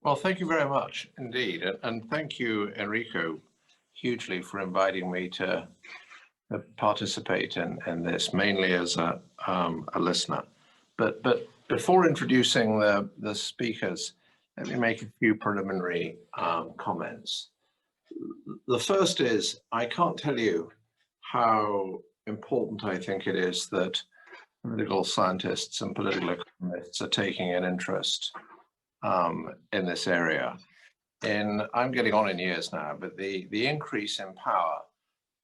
Well, thank you very much indeed. And thank you, Enrico, hugely for inviting me to participate in this, mainly as a listener. But before introducing the speakers, let me make a few preliminary comments. The first is, I can't tell you how important I think it is that political scientists and political economists are taking an interest in this area. I'm getting on in years now, but the increase in power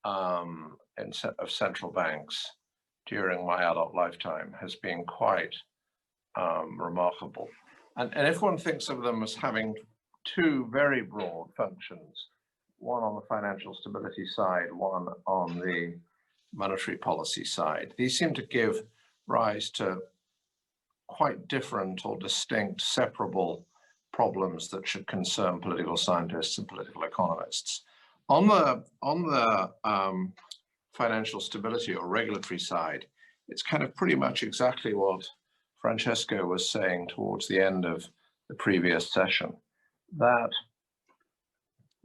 of central banks during my adult lifetime has been quite remarkable. And if one thinks of them as having two very broad functions, one on the financial stability side, one on the monetary policy side, these seem to give rise to quite different or distinct, separable problems that should concern political scientists and political economists. On the financial stability or regulatory side, it's kind of pretty much exactly what Francesco was saying towards the end of the previous session, that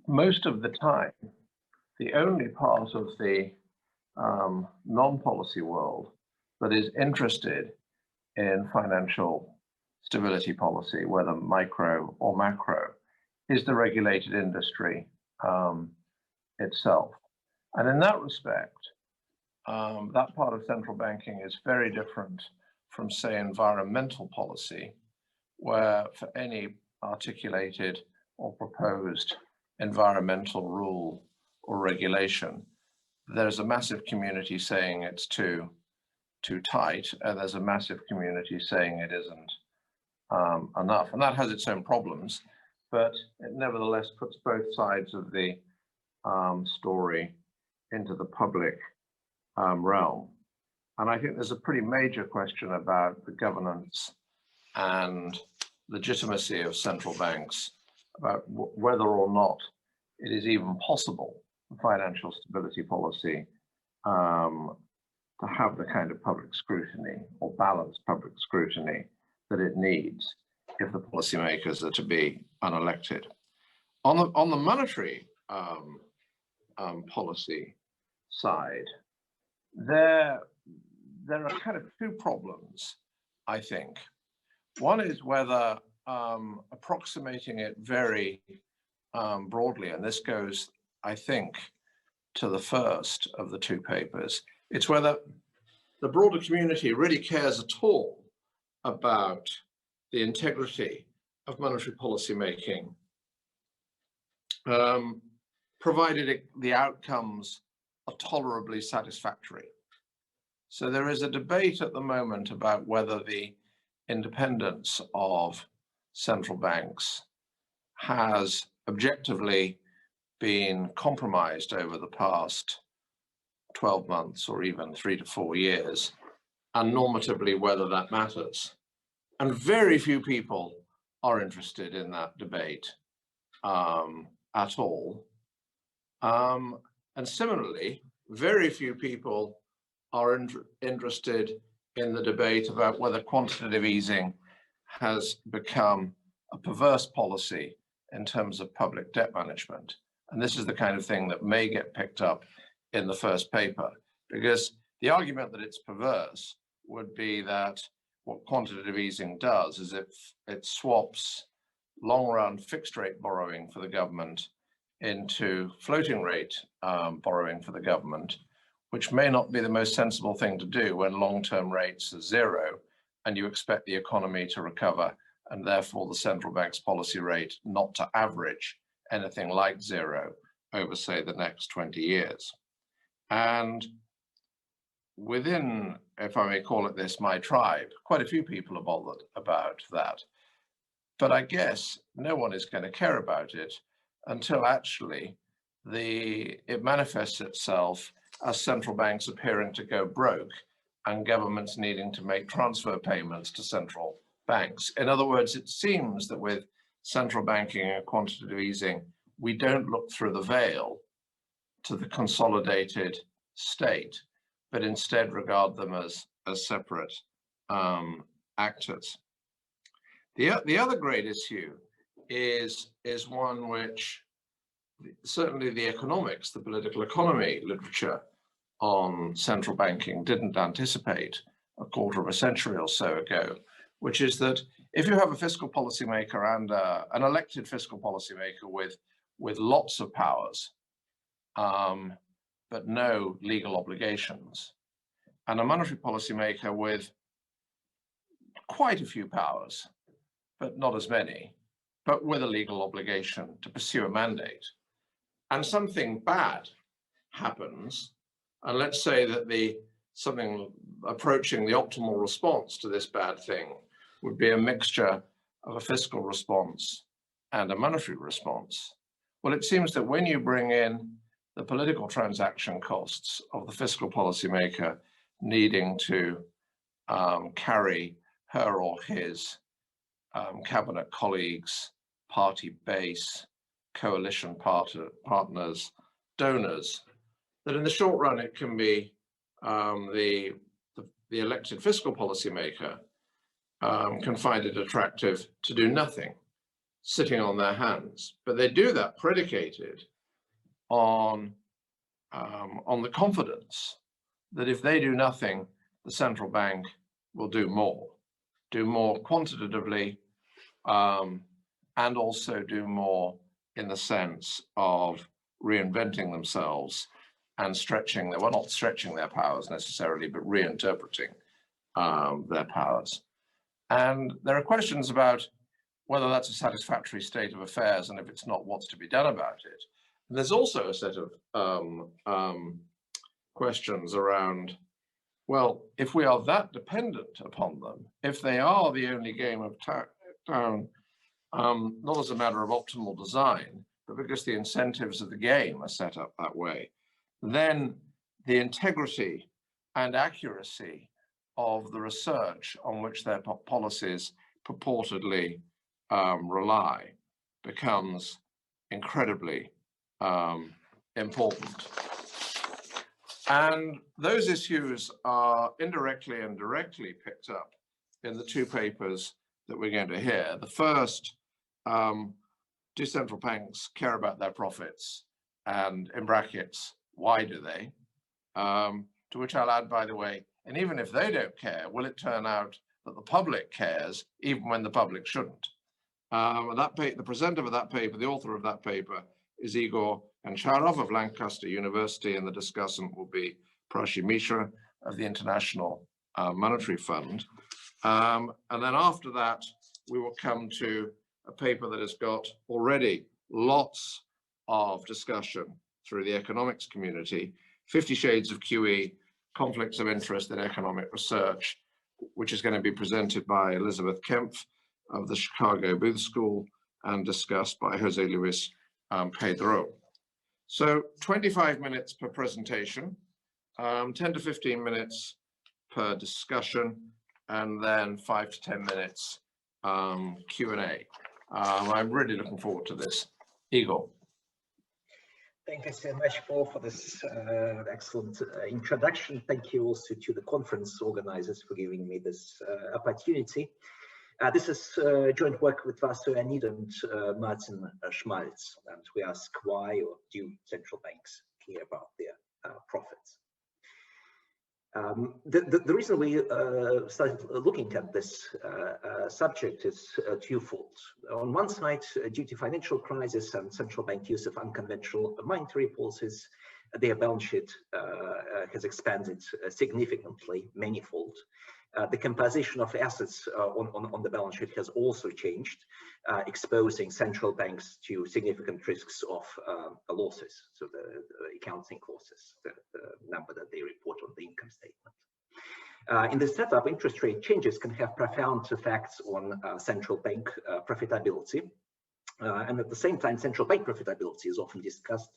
most of the time, the only part of the non-policy world that is interested in financial stability policy, whether micro or macro, is the regulated industry itself. And in that respect, that part of central banking is very different from, say, environmental policy, where for any articulated or proposed environmental rule or regulation, there's a massive community saying it's too tight, and there's a massive community saying it isn't enough. And that has its own problems, but it nevertheless puts both sides of the story into the public realm. And I think there's a pretty major question about the governance and legitimacy of central banks, about whether or not it is even possible for financial stability policy to have the kind of public scrutiny or balanced public scrutiny that it needs if the policymakers are to be unelected. On the monetary policy side, there are kind of two problems, I think. One is whether approximating it very broadly, and this goes, I think, to the first of the two papers, it's whether the broader community really cares at all about the integrity of monetary policy making, provided the outcomes are tolerably satisfactory. So there is a debate at the moment about whether the independence of central banks has objectively been compromised over the past 12 months or even 3 to 4 years, and normatively whether that matters. And very few people are interested in that debate at all. And similarly, very few people are interested in the debate about whether quantitative easing has become a perverse policy in terms of public debt management. And this is the kind of thing that may get picked up in the first paper, because the argument that it's perverse would be that what quantitative easing does is it swaps long-run fixed rate borrowing for the government into floating rate borrowing for the government, which may not be the most sensible thing to do when long-term rates are zero and you expect the economy to recover, and therefore the central bank's policy rate not to average anything like zero over, say, the next 20 years. And within, if I may call it this, my tribe, quite a few people are bothered about that. But I guess no one is going to care about it until actually it manifests itself as central banks appearing to go broke and governments needing to make transfer payments to central banks. In other words, it seems that with central banking and quantitative easing, we don't look through the veil to the consolidated state, but instead regard them as separate actors. The other great issue is one which certainly the economics, the political economy literature on central banking didn't anticipate a quarter of a century or so ago, which is that if you have a fiscal policymaker and an elected fiscal policymaker with lots of powers, but no legal obligations, and a monetary policymaker with quite a few powers, but not as many, but with a legal obligation to pursue a mandate, and something bad happens, and let's say that something approaching the optimal response to this bad thing would be a mixture of a fiscal response and a monetary response. Well, it seems that when you bring in the political transaction costs of the fiscal policymaker needing to carry her or his cabinet colleagues, party base, coalition partners, donors, that in the short run it can be the elected fiscal policymaker can find it attractive to do nothing, sitting on their hands. But they do that predicated on the confidence that if they do nothing, the central bank will do more quantitatively, and also do more in the sense of reinventing themselves and stretching, well, not stretching their powers necessarily, but reinterpreting their powers. And there are questions about whether that's a satisfactory state of affairs, and if it's not, what's to be done about it. And there's also a set of questions around, well, if we are that dependent upon them, if they are the only game of town, not as a matter of optimal design, but because the incentives of the game are set up that way, then the integrity and accuracy of the research on which their policies purportedly rely becomes incredibly important. And those issues are indirectly and directly picked up in the two papers that we're going to hear. The first, do central banks care about their profits? And in brackets, why do they? To which I'll add, by the way, and even if they don't care, will it turn out that the public cares even when the public shouldn't? The presenter of that paper, the author of that paper, is Igor Goncharov of Lancaster University, and the discussant will be Prachi Mishra of the International Monetary Fund. And then after that, we will come to a paper that has got already lots of discussion through the economics community, 50 Shades of QE, Conflicts of Interest in Economic Research, which is going to be presented by Elisabeth Kempf of the Chicago Booth School and discussed by José-Luis Peydró. So 25 minutes per presentation, 10 to 15 minutes per discussion, and then 5 to 10 minutes Q&A. I'm really looking forward to this. Igor. Thank you so much, Paul, for this excellent introduction. Thank you also to the conference organizers for giving me this opportunity. This is joint work with Vasu Anid and Martin Schmalz, and we ask why or do central banks care about their profits. The reason we started looking at this subject is twofold. On one side, due to financial crisis and central bank use of unconventional monetary policies, their balance sheet has expanded significantly, manifold. The composition of assets on the balance sheet has also changed, exposing central banks to significant risks of losses, so the accounting losses, the number that they report on the income statement. In this setup, interest rate changes can have profound effects on central bank profitability. And at the same time, central bank profitability is often discussed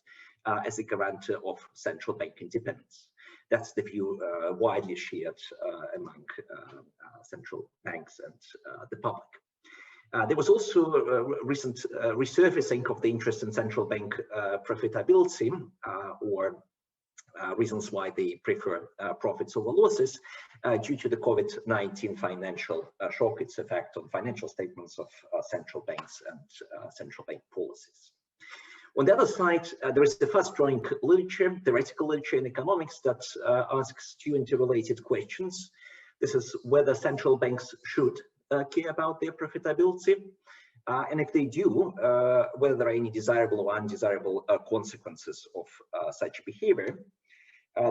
as a guarantor of central bank independence. That's the view widely shared among central banks and the public. There was also a recent resurfacing of the interest in central bank profitability, or reasons why they prefer profits over losses due to the COVID-19 financial shock, its effect on financial statements of central banks and central bank policies. On the other side, there is the fast-growing literature, theoretical literature in economics, that asks two interrelated questions. This is whether central banks should care about their profitability, and if they do, whether there are any desirable or undesirable consequences of such behavior.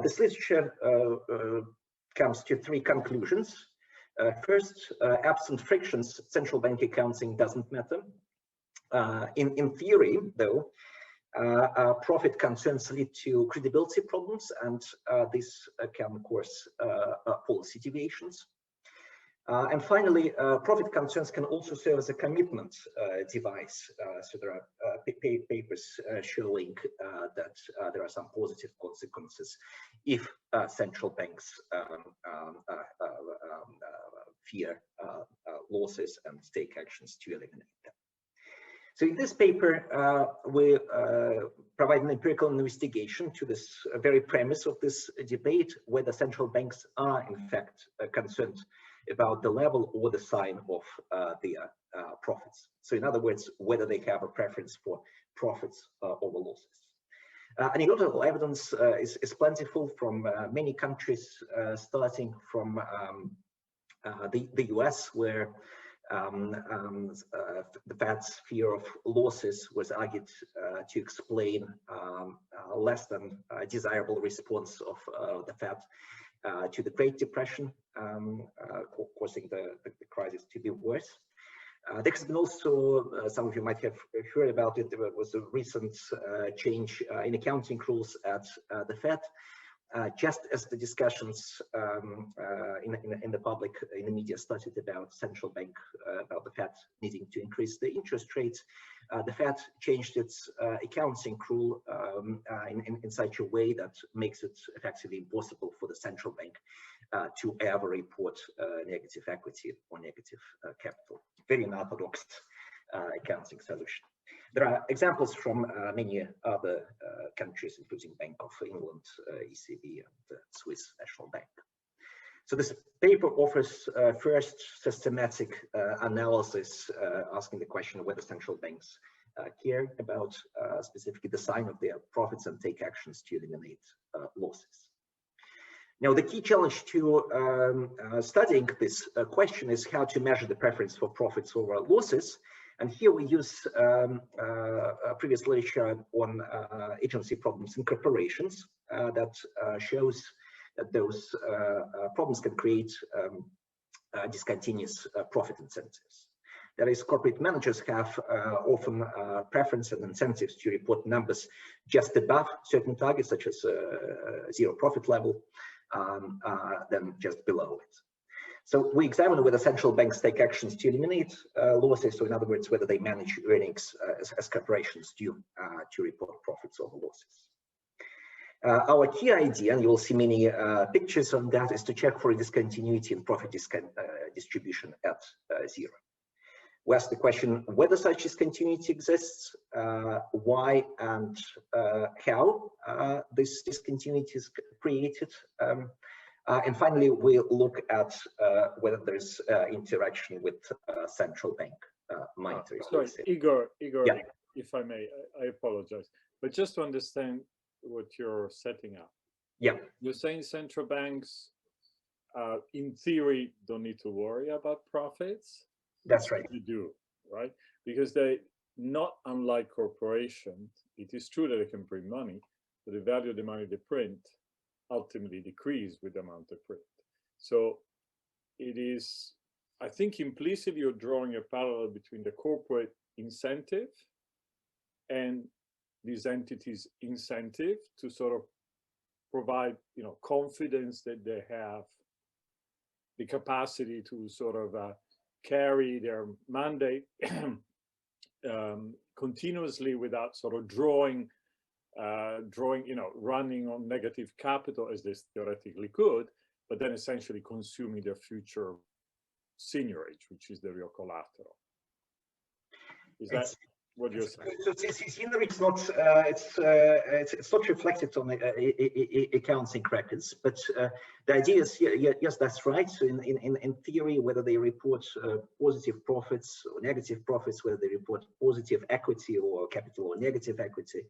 This literature comes to three conclusions. First, absent frictions, central bank accounting doesn't matter. In theory, though, profit concerns lead to credibility problems, and this can cause policy deviations. And finally, profit concerns can also serve as a commitment device. So there are papers showing that there are some positive consequences if central banks fear losses and take actions to eliminate them. So in this paper, we provide an empirical investigation to this very premise of this debate, whether central banks are in fact concerned about the level or the sign of their profits. So in other words, whether they have a preference for profits over losses. Anecdotal evidence is plentiful from many countries, starting from the US, where the Fed's fear of losses was argued to explain less than desirable response of the Fed to the Great Depression, causing the crisis to be worse. There has been also, some of you might have heard about it, there was a recent change in accounting rules at the Fed. Just as the discussions in the public, in the media started about central bank, about the Fed needing to increase the interest rates, the Fed changed its accounting rule in such a way that makes it effectively impossible for the central bank to ever report negative equity or negative capital. Very unorthodox accounting solution. There are examples from many other countries, including Bank of England, ECB, and the Swiss National Bank. So this paper offers first systematic analysis, asking the question of whether central banks care about specifically the sign of their profits and take actions to eliminate losses. Now, the key challenge to studying this question is how to measure the preference for profits over losses. And here we use previous literature on agency problems in corporations that shows that those problems can create discontinuous profit incentives. That is, corporate managers have often preference and incentives to report numbers just above certain targets, such as zero profit level, than just below it. So we examine whether central banks take actions to eliminate losses, so in other words, whether they manage earnings as corporations do to report profits over losses. Our key idea, and you will see many pictures on that, is to check for a discontinuity in profit distribution at zero. We ask the question whether such discontinuity exists, why and how this discontinuity is created. And finally, we'll look at whether there's interaction with central bank monetary policy. Igor, yeah. If I may, I apologize, but just to understand what you're setting up. Yeah. You're saying central banks, in theory, don't need to worry about profits? That's right. They do, right? Because they, not unlike corporations, it is true that they can print money, but the value of the money they print ultimately decrease with the amount of print. So it is, I think implicitly you're drawing a parallel between the corporate incentive and these entities' incentive to sort of provide, confidence that they have the capacity to sort of carry their mandate continuously without sort of running on negative capital as they theoretically could, but then essentially consuming their future seniorage, which is the real collateral. Is that what you're saying. So it's not it's not reflected on accounting records, but the idea is yes, that's right. So in theory, whether they report positive profits or negative profits, whether they report positive equity or capital or negative equity,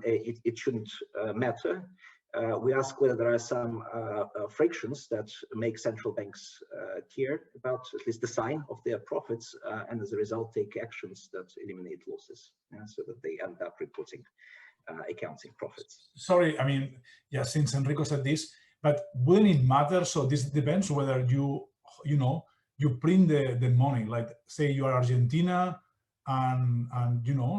it shouldn't matter. We ask whether there are some frictions that make central banks care about at least the sign of their profits, and as a result take actions that eliminate losses, so that they end up reporting accounting profits. Sorry, I mean, yeah, since Enrico said this, but wouldn't it matter? So this depends whether you print the money, like say you are Argentina and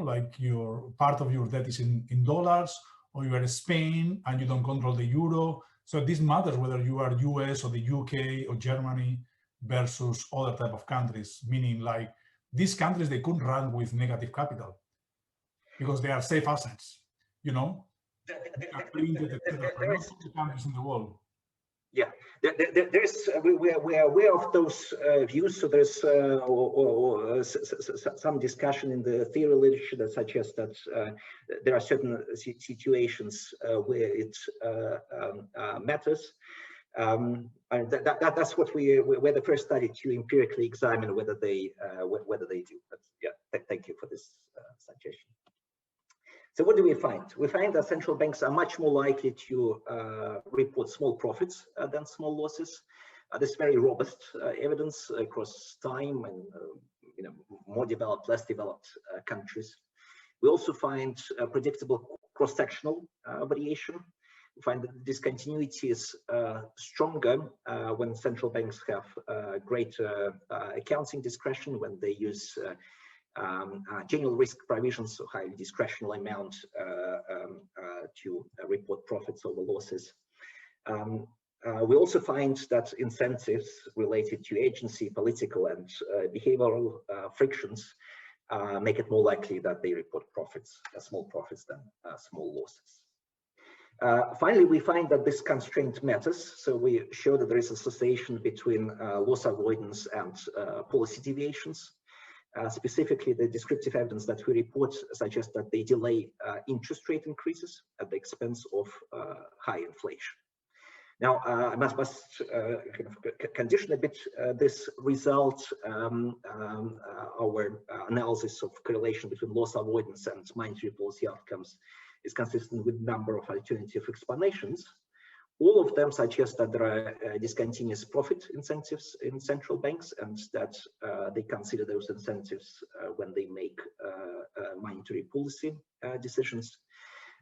like your part of your debt is in dollars, or you are Spain and you don't control the euro. So this matters whether you are US or the UK or Germany versus other type of countries, meaning like these countries, they couldn't run with negative capital because they are safe assets, There are countries in the world. Yeah, there's we are aware of those views. So there's some discussion in the theory literature that suggests that there are certain situations where it matters. And that's what we're the first study to empirically examine whether they do. But yeah, thank you for this suggestion. So what do we find? We find that central banks are much more likely to report small profits than small losses. This is very robust evidence across time and more developed, less developed countries. We also find predictable cross-sectional variation. We find that discontinuity is stronger when central banks have greater accounting discretion, when they use general risk provisions, so highly discretionary amount to report profits over losses. We also find that incentives related to agency, political and behavioral frictions make it more likely that they report profits, small profits than small losses. Finally, we find that this constraint matters. So we show that there is association between loss avoidance and policy deviations. Specifically, the descriptive evidence that we report suggests that they delay interest rate increases at the expense of high inflation. Now, I must kind of condition a bit this result. Our analysis of correlation between loss avoidance and monetary policy outcomes is consistent with a number of alternative explanations. All of them suggest that there are discontinuous profit incentives in central banks, and that they consider those incentives when they make monetary policy decisions.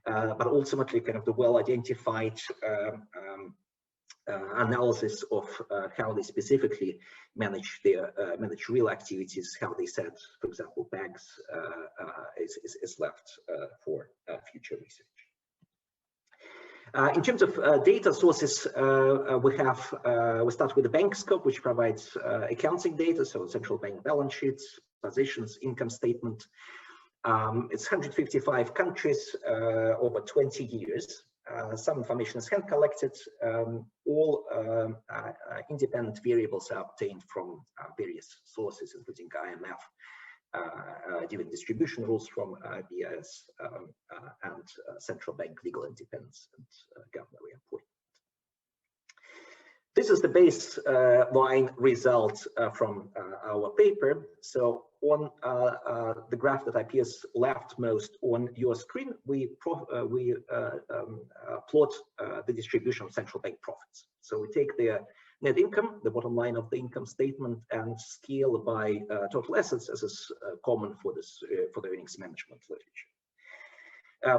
But ultimately, kind of the well-identified analysis of how they specifically manage their real activities, how they set, for example, pegs, is left for future research. In terms of data sources, we start with the bank scope, which provides accounting data, so central bank balance sheets, positions, income statement. It's 155 countries over 20 years. Some information is hand collected. All independent variables are obtained from various sources, including IMF, dividend distribution rules from BIS, and central bank legal independence and government appointment. This is the baseline result from our paper. So on the graph that appears leftmost on your screen, we plot the distribution of central bank profits. So we take their net income, the bottom line of the income statement, and scale by total assets, as is common for the earnings management literature.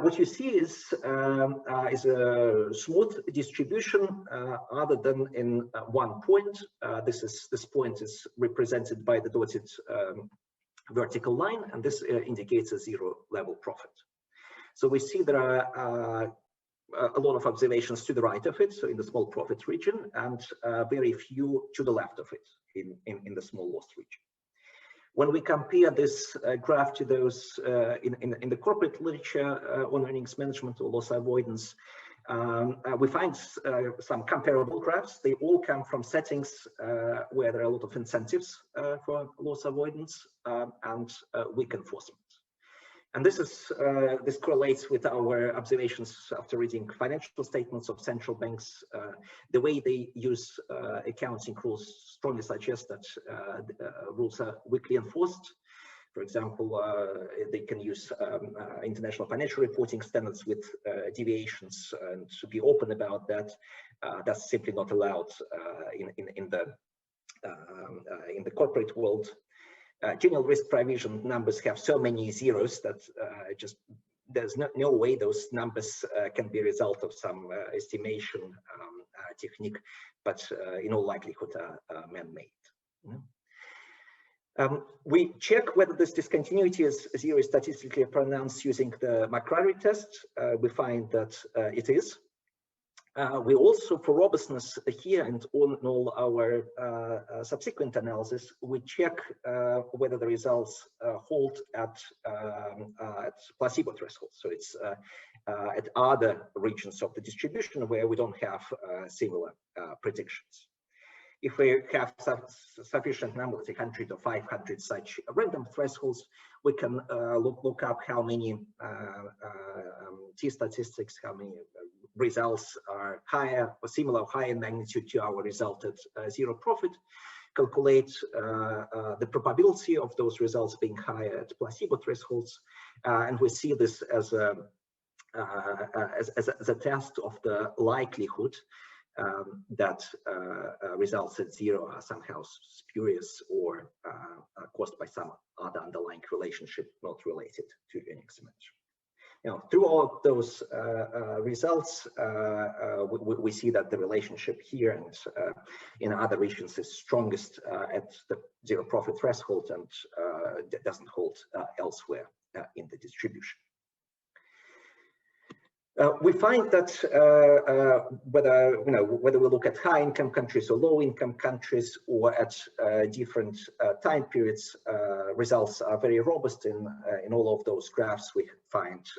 What you see is a smooth distribution, other than in one point. This point is represented by the dotted vertical line, and this indicates a zero level profit. So we see there are a lot of observations to the right of it, so in the small profit region, and very few to the left of it in the small loss region. When we compare this graph to those in the corporate literature on earnings management or loss avoidance, we find some comparable graphs. They all come from settings where there are a lot of incentives for loss avoidance and weak enforcement. And this correlates with our observations after reading financial statements of central banks. The way they use accounting rules strongly suggests that rules are weakly enforced. For example, they can use international financial reporting standards with deviations and to be open about that. That's simply not allowed in the corporate world. General risk provision numbers have so many zeros that just there's no way those numbers can be a result of some estimation technique, but in all likelihood are man-made. We check whether this discontinuity is zero statistically pronounced using the McCrary test. We find that it is. We also, for robustness here and on all our subsequent analysis, we check whether the results hold at placebo thresholds. So it's at other regions of the distribution where we don't have similar predictions. If we have sufficient number, like 100 or 500 such random thresholds, we can look up how many t-statistics, how many results are higher or similar or higher in magnitude to our result at zero profit, calculate the probability of those results being higher at placebo thresholds, and we see this as a test of the likelihood that results at zero are somehow spurious or caused by some other underlying relationship not related to earnings management. Now, through all of those results, we see that the relationship here and in other regions is strongest at the zero profit threshold and doesn't hold elsewhere in the distribution. We find that whether we look at high-income countries or low-income countries or at different time periods, results are very robust in all of those graphs. We find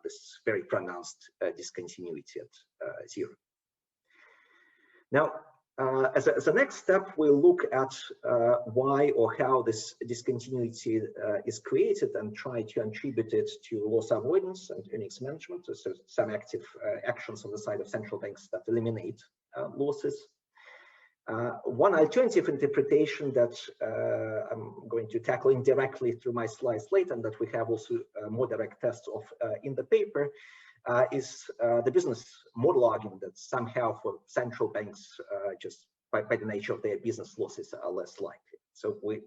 this very pronounced discontinuity at zero. Now, as a next step, we'll look at why or how this discontinuity is created and try to attribute it to loss avoidance and earnings management, so some active actions on the side of central banks that eliminate losses. One alternative interpretation that I'm going to tackle indirectly through my slides later, and that we have also more direct tests of in the paper, is the business model argument that somehow for central banks, just by the nature of their business, losses are less likely. So I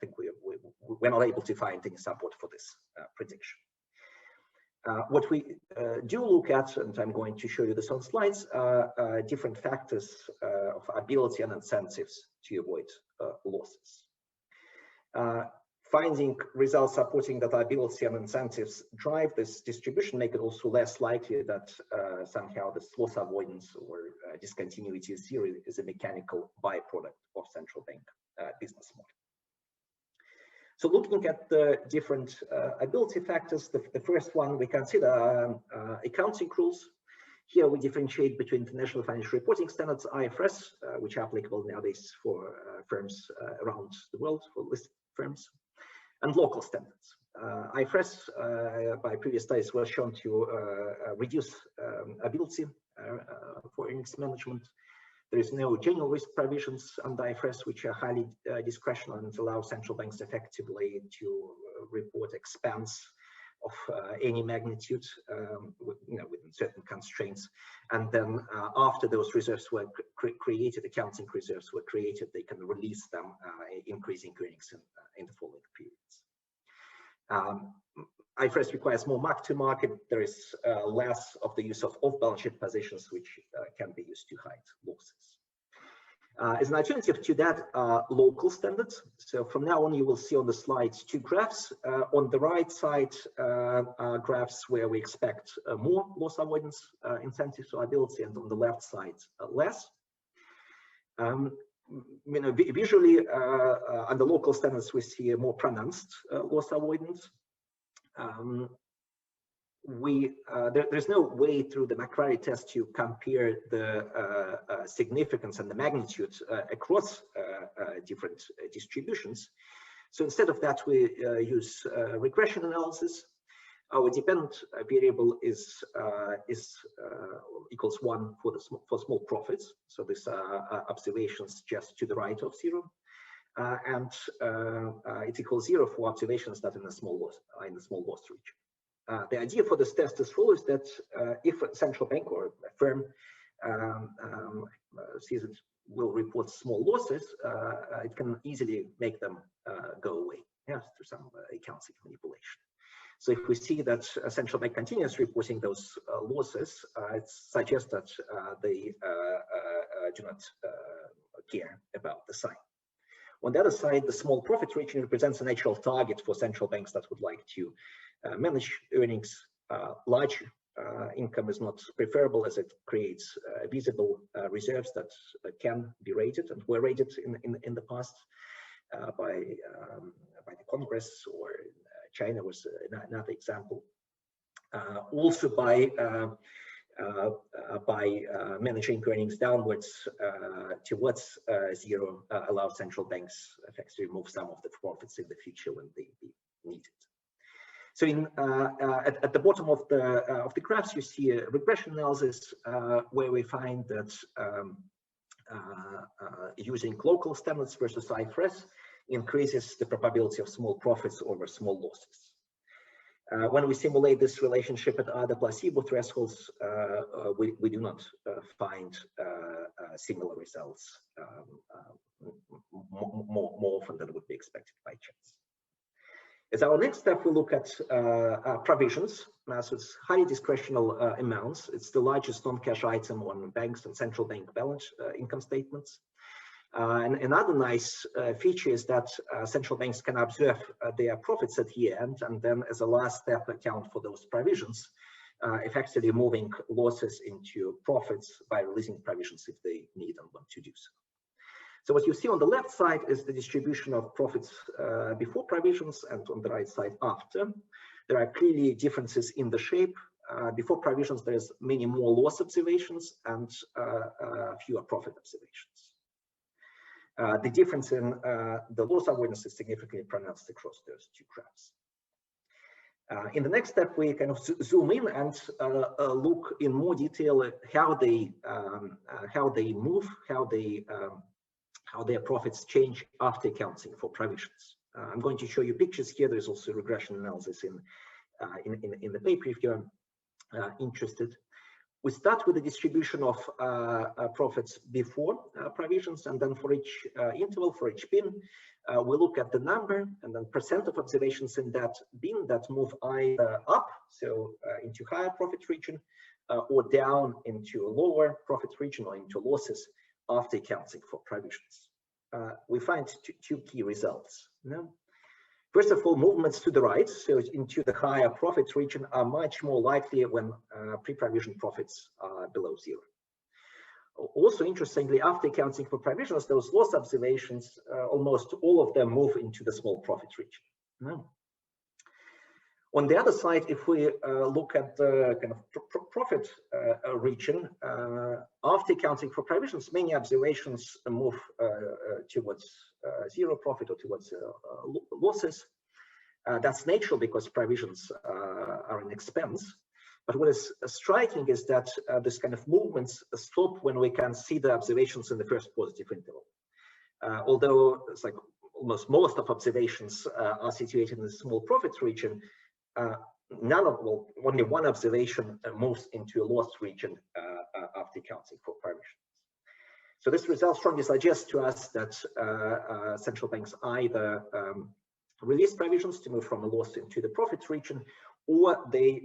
think we're not able to find any support for this prediction. What we do look at, and I'm going to show you this on slides, are different factors of ability and incentives to avoid losses. Finding results supporting that ability and incentives drive this distribution make it also less likely that somehow this loss avoidance or discontinuity zero is a mechanical byproduct of central bank business model. So looking at the different ability factors, the first one we consider accounting rules. Here we differentiate between international financial reporting standards, IFRS, which are applicable nowadays for firms around the world, for listed firms, and local standards. IFRS, by previous studies, was shown to reduce ability for earnings management. There is no general risk provisions under IFRS, which are highly discretionary and allow central banks effectively to report expense of any magnitude, within certain constraints. And then after those reserves were created, accounting reserves were created, they can release them, increasing earnings in the following periods. IFRS requires more mark-to-market. There is less of the use of off-balance sheet positions, which can be used to hide losses. As an alternative to that, local standards. So from now on, you will see on the slides two graphs. On the right side, graphs where we expect more loss avoidance incentives or ability, and on the left side, less. Visually, under local standards, we see a more pronounced loss avoidance. There's no way through the McCrary test to compare the significance and the magnitude across different distributions. So instead of that, we use regression analysis. Our dependent variable is equals 1 for small profits. So these are observations just to the right of 0, and it equals 0 for observations that in the small loss region. The idea for this test is follows that if a central bank or a firm sees it will report small losses, it can easily make them go away, through some accounting manipulation. So if we see that a central bank continues reporting those losses, it suggests that they do not care about the sign. On the other side, the small profit region represents a natural target for central banks that would like to manage earnings. Large income is not preferable as it creates visible reserves that can be rated and were rated in the past by the Congress, or China was another example. Also by managing earnings downwards towards 0 allows central banks effectively to remove some of the profits in the future when they need it. So at the bottom of the graphs, you see a regression analysis where we find that using local standards versus IFRS increases the probability of small profits over small losses. When we simulate this relationship at other placebo thresholds, we do not find similar results more often than would be expected by chance. As our next step, we look at provisions. So it's highly discretional amounts. It's the largest non-cash item on banks and central bank balance income statements. And another nice feature is that central banks can observe their profits at year end, and then as a last step account for those provisions, effectively moving losses into profits by releasing provisions if they need and want to do so. So what you see on the left side is the distribution of profits before provisions, and on the right side after. There are clearly differences in the shape. Before provisions, there's many more loss observations and fewer profit observations. The difference in the loss awareness is significantly pronounced across those two graphs. In the next step, we kind of zoom in and look in more detail at how they move, how their profits change after accounting for provisions. I'm going to show you pictures here. There's also regression analysis in the paper if you're interested. We start with the distribution of profits before provisions, and then for each interval, for each bin, we look at the number and then percent of observations in that bin that move either up, so into higher profit region, or down into a lower profit region or into losses after accounting for provisions. We find two key results. First of all, movements to the right, so into the higher profit region, are much more likely when pre-provision profits are below 0. Also, interestingly, after accounting for provisions, those loss observations, almost all of them move into the small profit region. On the other side, if we look at the kind of profit region, after accounting for provisions, many observations move towards 0 profit or towards losses. That's natural because provisions are an expense. But what is striking is that this kind of movements stop when we can see the observations in the first positive interval. Although it's like almost most of observations are situated in the small profit region, only one observation moves into a loss region after accounting for provisions. So this result strongly suggests to us that central banks either release provisions to move from a loss into the profit region, or they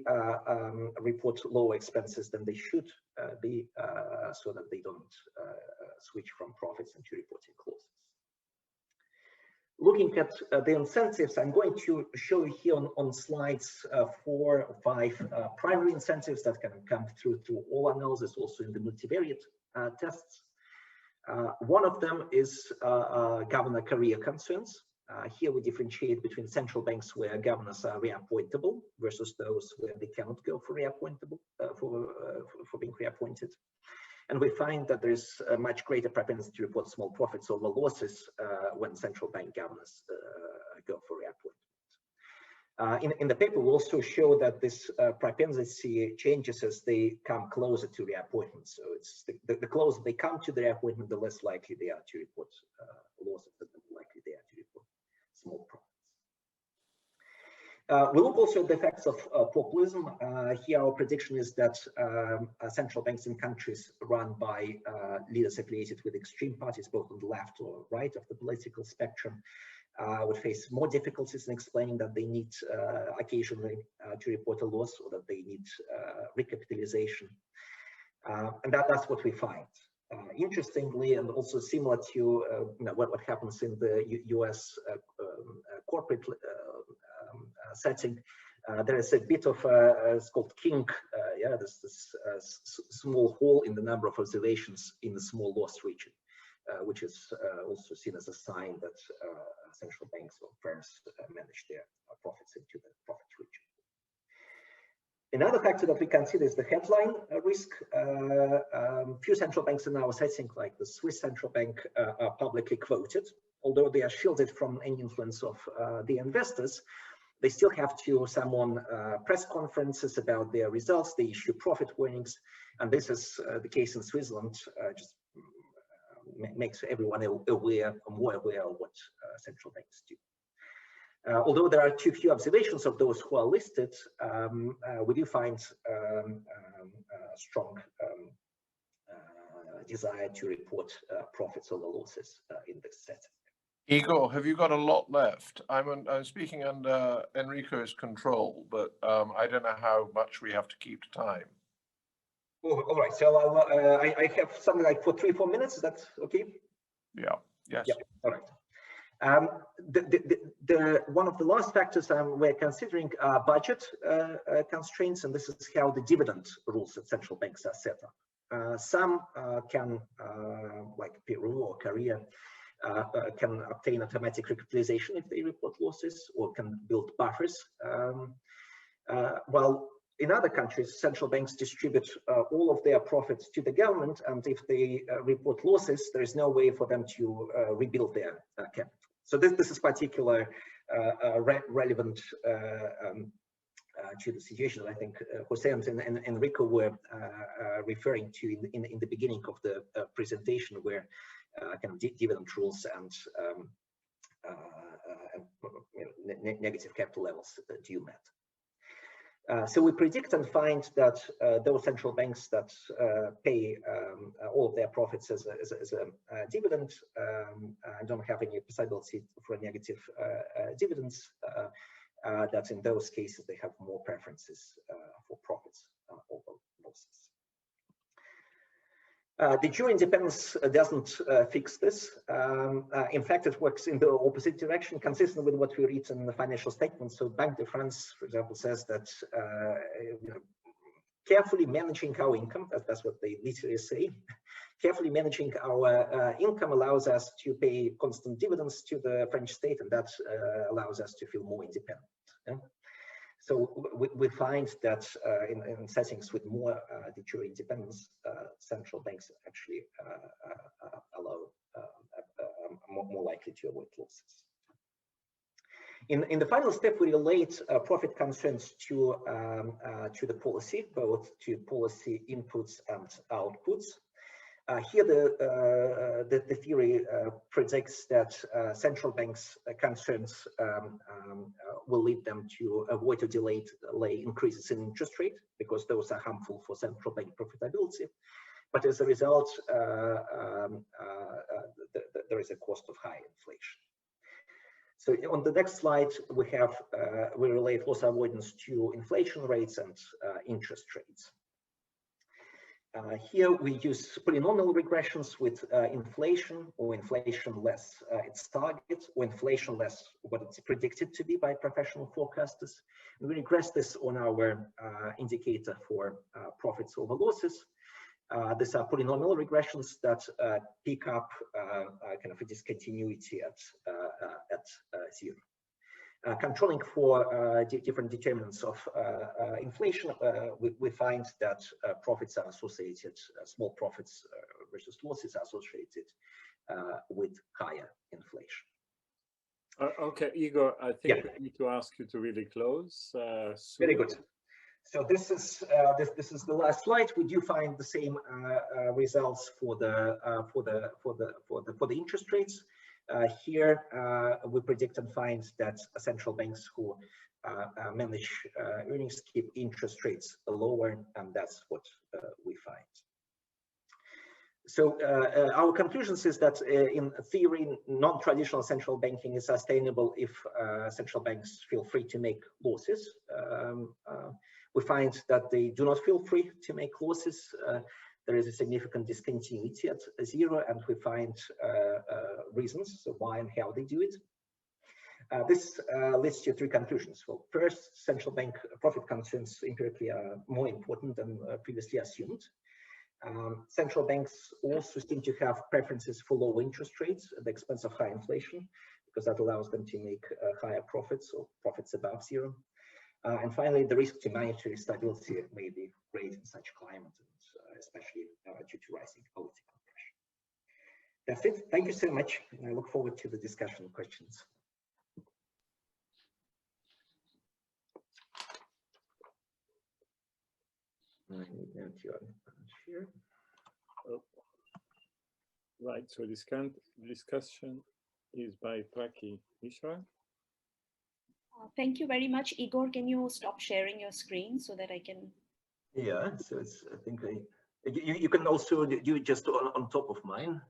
report lower expenses than they should be, so that they don't switch from profits into reporting losses. Looking at the incentives, I'm going to show you here on slides 4 or 5 primary incentives that can come through all analysis, also in the multivariate tests. One of them is governor career concerns. Here we differentiate between central banks where governors are reappointable versus those where they cannot go for reappointable for being reappointed. And we find that there's a much greater propensity to report small profits over losses when central bank governors go for reappointment. In the paper, we also show that this propensity changes as they come closer to reappointment. So it's the closer they come to the reappointment, the less likely they are to report losses, the more likely they are to report small profits. We look also at the effects of populism. Here our prediction is that central banks in countries run by leaders affiliated with extreme parties, both on the left or right of the political spectrum, would face more difficulties in explaining that they need occasionally to report a loss, or that they need recapitalization. And that's what we find. Interestingly, and also similar to what happens in the US corporate setting, there is a bit of it's called kink. There's this small hole in the number of observations in the small loss region, which is also seen as a sign that central banks or firms manage their profits into the profit region. Another factor that we consider is the headline risk. Few central banks in our setting, like the Swiss central bank, are publicly quoted. Although they are shielded from any influence of the investors, they still have to summon press conferences about their results. They issue profit warnings, and this is the case in Switzerland. Just makes everyone more aware of what central banks do. Although there are too few observations of those who are listed, we do find strong desire to report profits over losses in this setting. Igor, have you got a lot left? I'm speaking under Enrico's control, but I don't know how much we have to keep to time. Oh, all right, so I have something like for 3-4 minutes. Is that okay? Yeah. Yes. Yeah. All right. One of the last factors we're considering are budget constraints, and this is how the dividend rules at central banks are set up. Some can, like Peydró or Korea, can obtain automatic recapitalization if they report losses, or can build buffers. While in other countries, central banks distribute all of their profits to the government, and if they report losses, there is no way for them to rebuild their capital. So this is particularly relevant to the situation that I think Jose and Enrico were referring to in the beginning of the presentation, where kind of dividend rules and negative capital levels do met. So we predict and find that those central banks that pay all of their profits as a dividend don't have any possibility for negative dividends, that in those cases they have more preferences for profits over losses. The jury independence doesn't fix this. In fact, it works in the opposite direction, consistent with what we read in the financial statements. So Banque de France, for example, says that carefully managing our income, that's what they literally say, carefully managing our income allows us to pay constant dividends to the French state, and that allows us to feel more independent. Yeah? So we find that in settings with more de jure independence, central banks actually allow more likely to avoid losses. In the final step, we relate profit concerns to the policy, both to policy inputs and outputs. Here, the theory predicts that central banks' concerns will lead them to avoid or delay increases in interest rate, because those are harmful for central bank profitability. But as a result, there is a cost of high inflation. So on the next slide, we relate loss avoidance to inflation rates and interest rates. Here we use polynomial regressions with inflation, or inflation less its target, or inflation less what it's predicted to be by professional forecasters. And we regress this on our indicator for profits over losses. These are polynomial regressions that pick up kind of a discontinuity at zero. Controlling for different determinants of inflation, we find that profits are associated, small profits versus losses are associated with higher inflation. Okay, Igor, I think Yeah. we need to ask you to really close. Very good. So this is the last slide. We do find the same results for the interest rates. Here we predict and find that central banks who manage earnings keep interest rates lower, and that's what we find. So our conclusions is that in theory, non-traditional central banking is sustainable if central banks feel free to make losses. We find that they do not feel free to make losses. There is a significant discontinuity at zero, and we find reasons so why and how they do it. This leads to three conclusions. Well, first, central bank profit concerns empirically are more important than previously assumed. Central banks also seem to have preferences for low interest rates at the expense of high inflation, because that allows them to make higher profits or profits above zero. And finally, the risk to monetary stability may be great in such climate, and especially due to rising political pressure. That's it. Thank you so much. I look forward to the discussion questions. Here. Oh. Right, so discussion is by Prachi. Mishra? Thank you very much. Igor, can you stop sharing your screen so that I can? Yeah, so it's, I think you can also do it just on top of mine.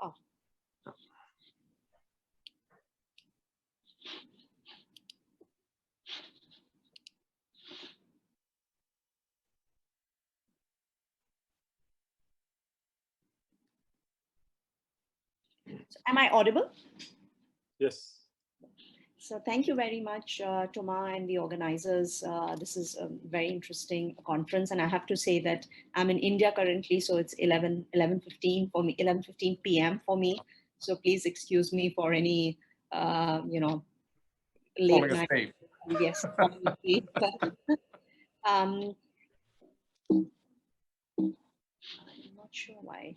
Oh. So am I audible? Yes. So thank you very much, Thomas and the organizers. This is a very interesting conference, and I have to say that I'm in India currently, so it's 11:15 for me, 11:15 p.m. for me. So please excuse me for any, late night. Yes, I'm not sure why.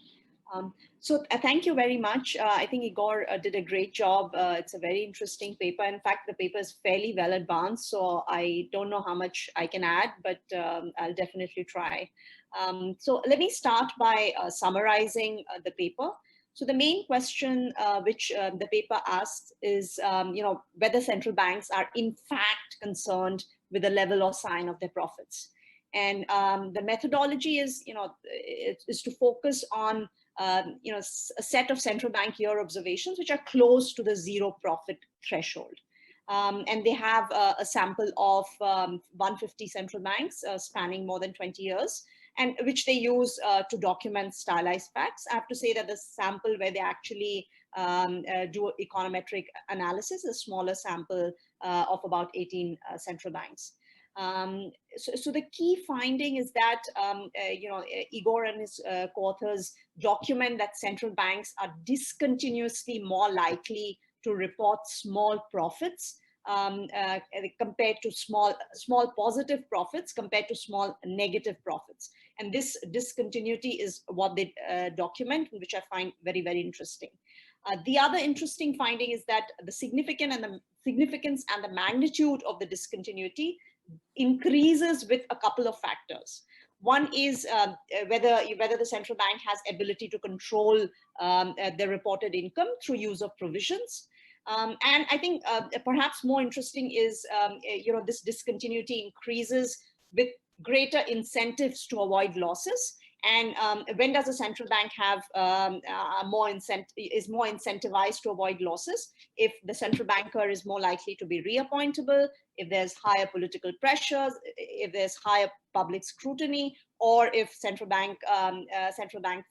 So thank you very much. I think Igor did a great job. It's a very interesting paper. In fact, the paper is fairly well advanced, so I don't know how much I can add, but I'll definitely try. So let me start by summarizing the paper. So the main question which the paper asks is, whether central banks are in fact concerned with the level or sign of their profits. And the methodology is, is to focus on a set of central bank year observations which are close to the zero profit threshold. And they have a sample of 150 central banks spanning more than 20 years, and which they use to document stylized facts. I have to say that the sample where they actually do econometric analysis is a smaller sample of about 18 central banks. So the key finding is that, Igor and his co-authors document that central banks are discontinuously more likely to report small profits compared to small positive profits compared to small negative profits. And this discontinuity is what they document, which I find very, very interesting. The other interesting finding is that the significance and the magnitude of the discontinuity increases with a couple of factors. One is whether the central bank has ability to control the reported income through use of provisions. And I think perhaps more interesting is, this discontinuity increases with greater incentives to avoid losses. And when does a central bank have is more incentivized to avoid losses? If the central banker is more likely to be reappointable, if there's higher political pressures, if there's higher public scrutiny, or if central bank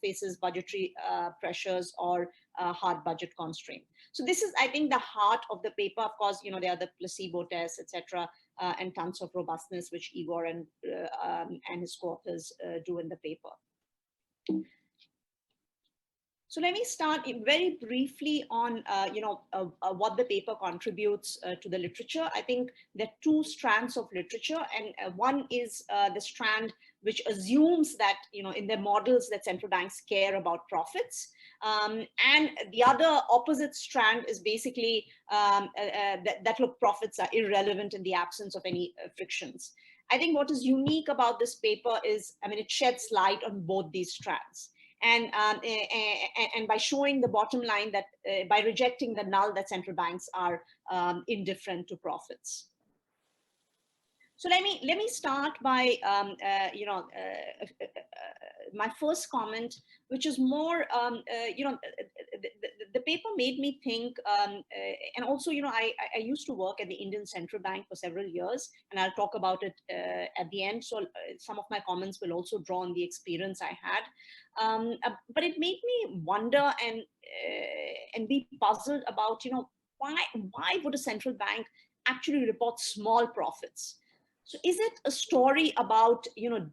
faces budgetary pressures or hard budget constraint. So this is, I think, the heart of the paper. Of course, there are the placebo tests, etc., and tons of robustness, which Igor and his co-authors do in the paper. So let me start very briefly on what the paper contributes to the literature. I think there are two strands of literature, and one is the strand which assumes that in their models that central banks care about profits, And the other opposite strand is basically that look, profits are irrelevant in the absence of any frictions. I think what is unique about this paper is, I mean, it sheds light on both these strands. And by showing the bottom line that by rejecting the null that central banks are indifferent to profits. So let me start by my first comment, which is more the paper made me think, and also I used to work at the Indian Central Bank for several years, and I'll talk about it at the end. So some of my comments will also draw on the experience I had, but it made me wonder and be puzzled about why would a central bank actually report small profits? So is it a story about,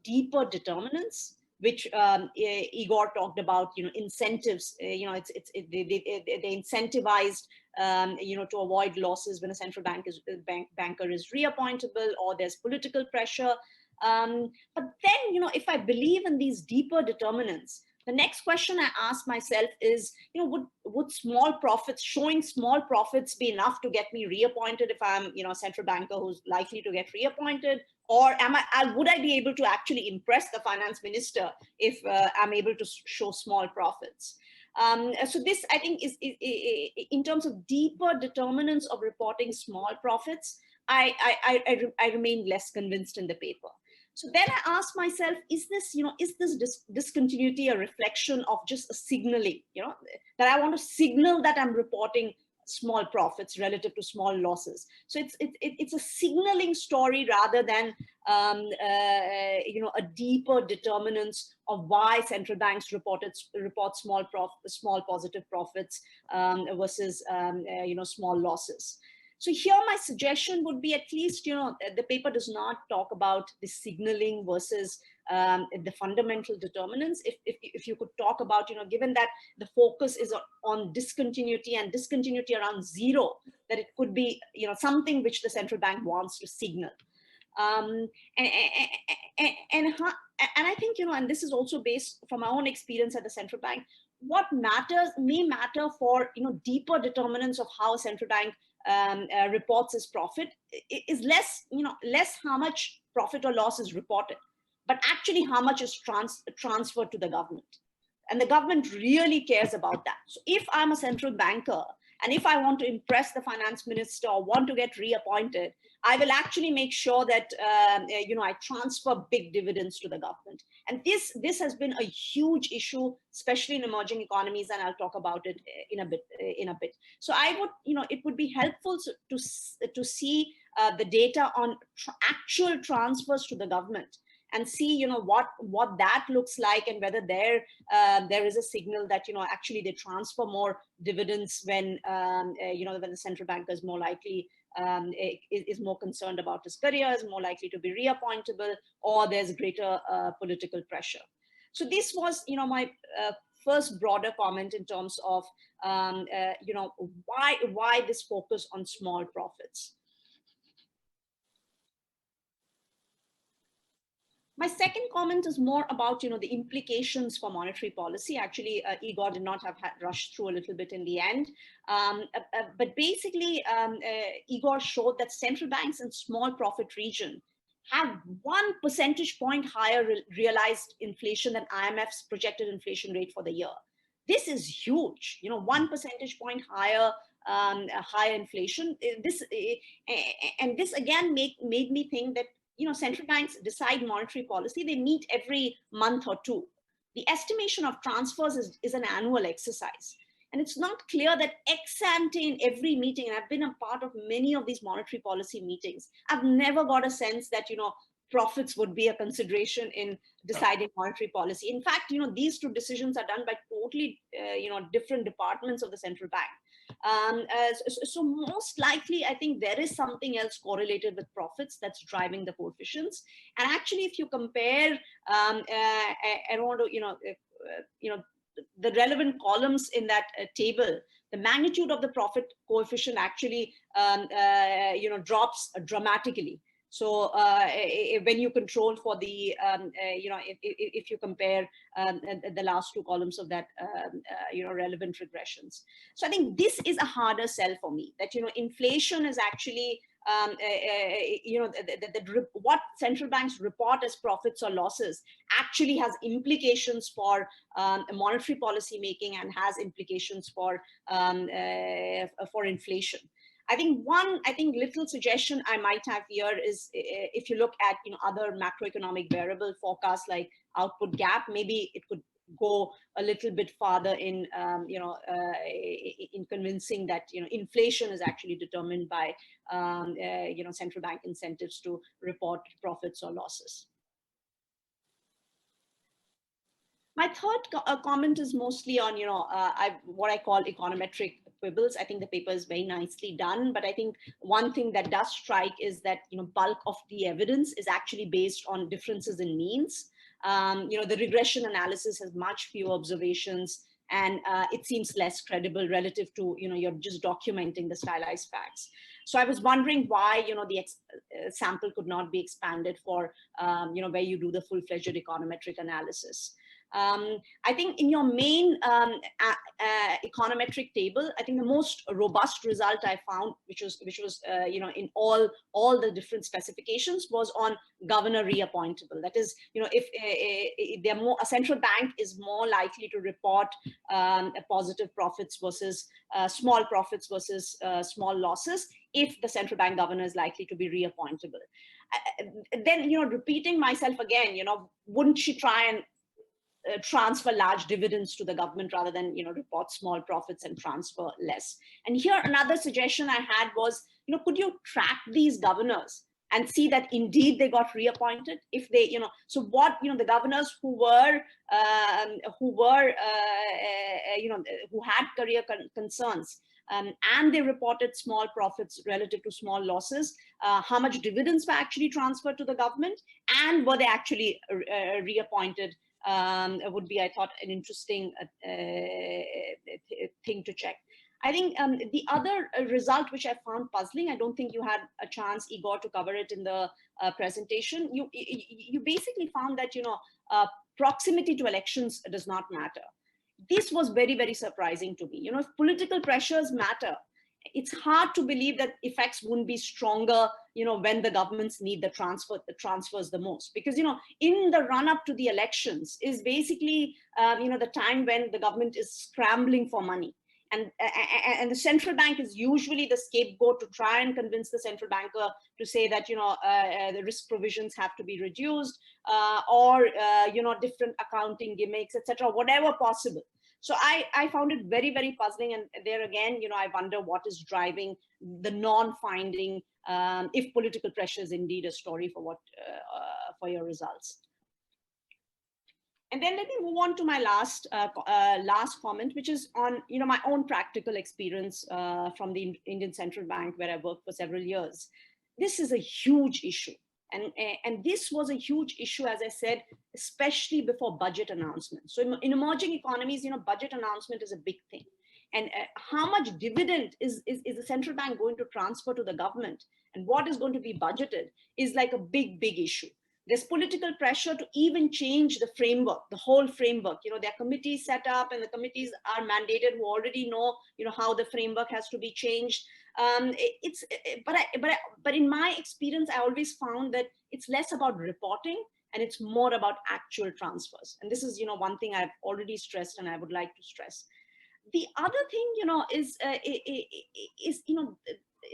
deeper determinants, which Igor talked about, incentives, they incentivized, to avoid losses when a central banker is reappointable, or there's political pressure. But then, if I believe in these deeper determinants, the next question I ask myself is, would small profits, showing small profits, be enough to get me reappointed if I'm, a central banker who's likely to get reappointed? Or would I be able to actually impress the finance minister if I'm able to show small profits? So this, I think, is in terms of deeper determinants of reporting small profits, I remain less convinced in the paper. So then I asked myself, is this discontinuity a reflection of just a signaling, that I want to signal that I'm reporting small profits relative to small losses? So it's a signaling story rather than a deeper determinants of why central banks report small positive profits versus small losses. So here my suggestion would be, at least, the paper does not talk about the signaling versus the fundamental determinants. If you could talk about, given that the focus is on discontinuity and discontinuity around zero, that it could be, something which the central bank wants to signal. And I think, and this is also based from my own experience at the central bank, what may matter for, deeper determinants of how a central bank reports its profit is less how much profit or loss is reported, but actually how much is transferred to the government. And the government really cares about that. So if I'm a central banker and if I want to impress the finance minister or want to get reappointed, I will actually make sure that I transfer big dividends to the government. And this has been a huge issue, especially in emerging economies, and I'll talk about it in a bit. So I would, it would be helpful to see the data on actual transfers to the government, and see what that looks like, and whether there is a signal that actually they transfer more dividends when when the central banker is more likely is more concerned about his career, is more likely to be reappointable, or there's greater political pressure. So this was my first broader comment in terms of why this focus on small profits. My second comment is more about the implications for monetary policy. Actually, Igor did not have rushed through a little bit in the end, but basically, Igor showed that central banks in small profit region have 1 percentage point higher realized inflation than IMF's projected inflation rate for the year. This is huge. 1 percentage point higher inflation. This again made me think that central banks decide monetary policy. They meet every month or two. The estimation of transfers is an annual exercise. And it's not clear that ex ante in every meeting, and I've been a part of many of these monetary policy meetings, I've never got a sense that, profits would be a consideration in deciding monetary policy. In fact, these two decisions are done by totally, different departments of the central bank. So most likely, I think there is something else correlated with profits that's driving the coefficients. And actually, if you compare, I want to, the relevant columns in that table, the magnitude of the profit coefficient actually, drops dramatically. So when you control for the, if you compare the last two columns of that, relevant regressions. So I think this is a harder sell for me, that, inflation is actually, what central banks report as profits or losses actually has implications for monetary policy making and has implications for inflation. I think little suggestion I might have here is, if you look at other macroeconomic variable forecasts like output gap, maybe it could go a little bit farther in in convincing that inflation is actually determined by central bank incentives to report profits or losses. My third comment is mostly on what I call econometric quibbles. I think the paper is very nicely done, but I think one thing that does strike is that bulk of the evidence is actually based on differences in means. The regression analysis has much fewer observations, and it seems less credible relative to you're just documenting the stylized facts. So I was wondering why the sample could not be expanded for where you do the full-fledged econometric analysis. I think in your main econometric table, I think the most robust result I found, which was in all the different specifications, was on governor reappointable. That is, if they're more, a central bank is more likely to report positive profits versus small profits versus small losses if the central bank governor is likely to be reappointable. Then, repeating myself again, wouldn't she try and transfer large dividends to the government rather than report small profits and transfer less? And here another suggestion I had was, could you track these governors and see that indeed they got reappointed? If they, so what, the governors who had career concerns, and they reported small profits relative to small losses, how much dividends were actually transferred to the government, and were they actually reappointed, would be, I thought, an interesting thing to check. I think the other result which I found puzzling, I don't think you had a chance, Igor, to cover it in the presentation. You basically found that proximity to elections does not matter. This was very, very surprising to me. If political pressures matter, it's hard to believe that effects wouldn't be stronger, when the governments need the transfers the most. Because, in the run up to the elections is basically, the time when the government is scrambling for money. And the central bank is usually the scapegoat to try and convince the central banker to say that, the risk provisions have to be reduced, or, different accounting gimmicks, etc., whatever possible. So I found it very, very puzzling. And there again, I wonder what is driving the non-finding, if political pressure is indeed a story for your results. And then let me move on to my last comment, which is on my own practical experience from the Indian Central Bank, where I worked for several years. This is a huge issue. And this was a huge issue, as I said, especially before budget announcements. So in emerging economies, budget announcement is a big thing. And how much dividend is the central bank going to transfer to the government, and what is going to be budgeted is like a big, big issue. There's political pressure to even change the framework, the whole framework. There are committees set up, and the committees are mandated who already know, how the framework has to be changed. But in my experience, I always found that it's less about reporting and it's more about actual transfers. And this is, one thing I've already stressed and I would like to stress. The other thing, is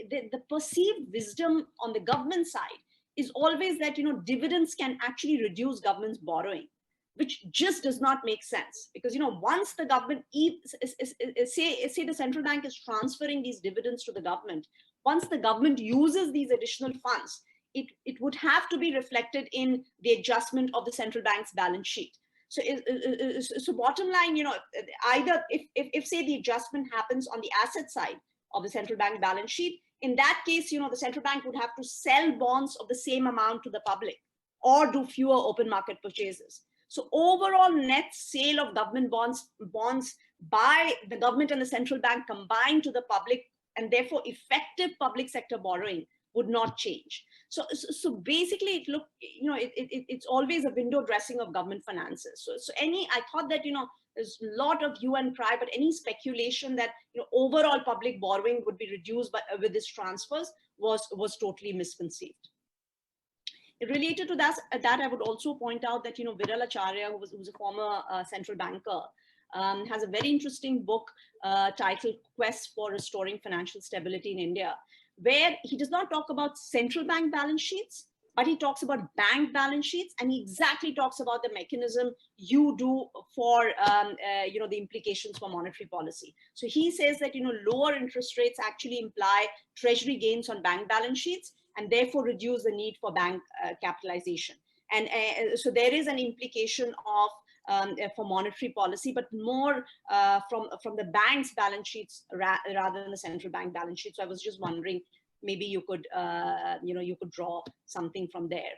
the perceived wisdom on the government side is always that, dividends can actually reduce government's borrowing, which just does not make sense. Because, once the government, say the central bank is transferring these dividends to the government, once the government uses these additional funds, it would have to be reflected in the adjustment of the central bank's balance sheet. So bottom line, either if say the adjustment happens on the asset side of the central bank balance sheet, in that case, the central bank would have to sell bonds of the same amount to the public or do fewer open market purchases. So overall net sale of government bonds by the government and the central bank combined to the public, and therefore effective public sector borrowing would not change. So basically, it's always a window dressing of government finances. I thought that, there's a lot of hue and cry, but any speculation that overall public borrowing would be reduced with these transfers was totally misconceived. Related to that, I would also point out that Viral Acharya, who's a former central banker, has a very interesting book titled "Quest for Restoring Financial Stability in India," where he does not talk about central bank balance sheets, but he talks about bank balance sheets, and he exactly talks about the mechanism you do for the implications for monetary policy. So he says that lower interest rates actually imply treasury gains on bank balance sheets, and therefore reduce the need for bank capitalization. And so there is an implication of for monetary policy, but more from the bank's balance sheets rather than the central bank balance sheet. So I was just wondering, maybe you could you could draw something from there.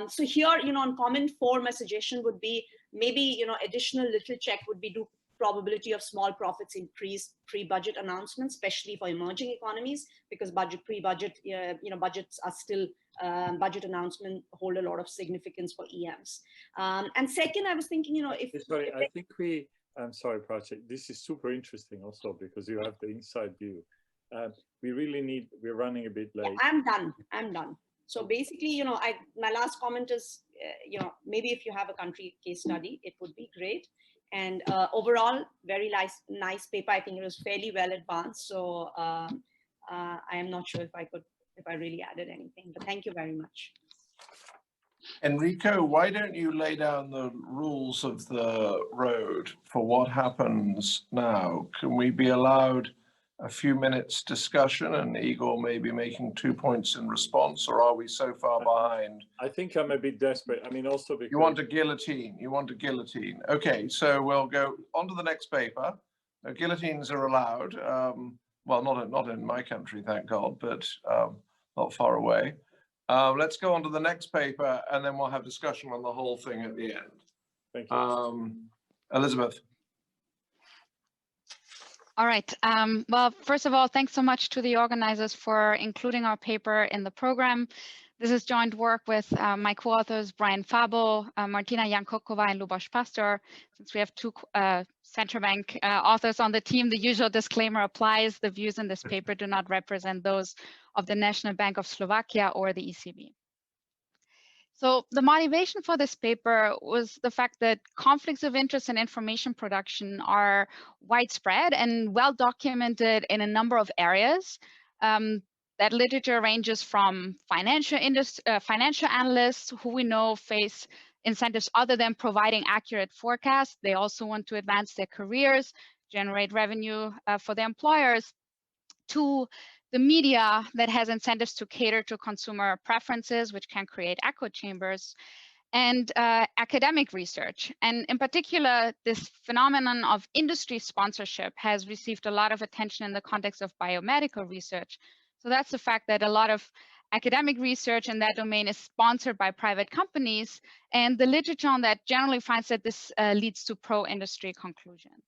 So here, on comment 4, my suggestion would be maybe additional little check would be do probability of small profits increase pre-budget announcements, especially for emerging economies, because pre-budget budgets are still budget announcements hold a lot of significance for EMs. And second, I was thinking, I'm sorry, Prachi, this is super interesting also because you have the inside view. We're running a bit late. Yeah, I'm done. So basically, my last comment is, maybe if you have a country case study, it would be great. And overall, very nice paper. I think it was fairly well advanced. So I am not sure if I really added anything, but thank you very much. Enrico, why don't you lay down the rules of the road for what happens now? Can we be allowed a few minutes discussion and Igor may be making 2 points in response, or are we so far behind? I think I'm a bit desperate. I mean, also because... You want a guillotine. Okay, so we'll go on to the next paper. No, guillotines are allowed. Well, not in my country, thank God, but not far away. Let's go on to the next paper and then we'll have discussion on the whole thing at the end. Thank you. Elisabeth. All right. Well, first of all, thanks so much to the organizers for including our paper in the program. This is joint work with my co-authors, Brian Fabo, Martina Jankokova, and Luboš Pastor. Since we have 2 central bank authors on the team, the usual disclaimer applies. The views in this paper do not represent those of the National Bank of Slovakia or the ECB. So the motivation for this paper was the fact that conflicts of interest in information production are widespread and well documented in a number of areas. That literature ranges from financial analysts who we know face incentives other than providing accurate forecasts. They also want to advance their careers, generate revenue for their employers, to the media that has incentives to cater to consumer preferences, which can create echo chambers, and academic research. And in particular, this phenomenon of industry sponsorship has received a lot of attention in the context of biomedical research. So that's the fact that a lot of academic research in that domain is sponsored by private companies, and the literature on that generally finds that this leads to pro-industry conclusions.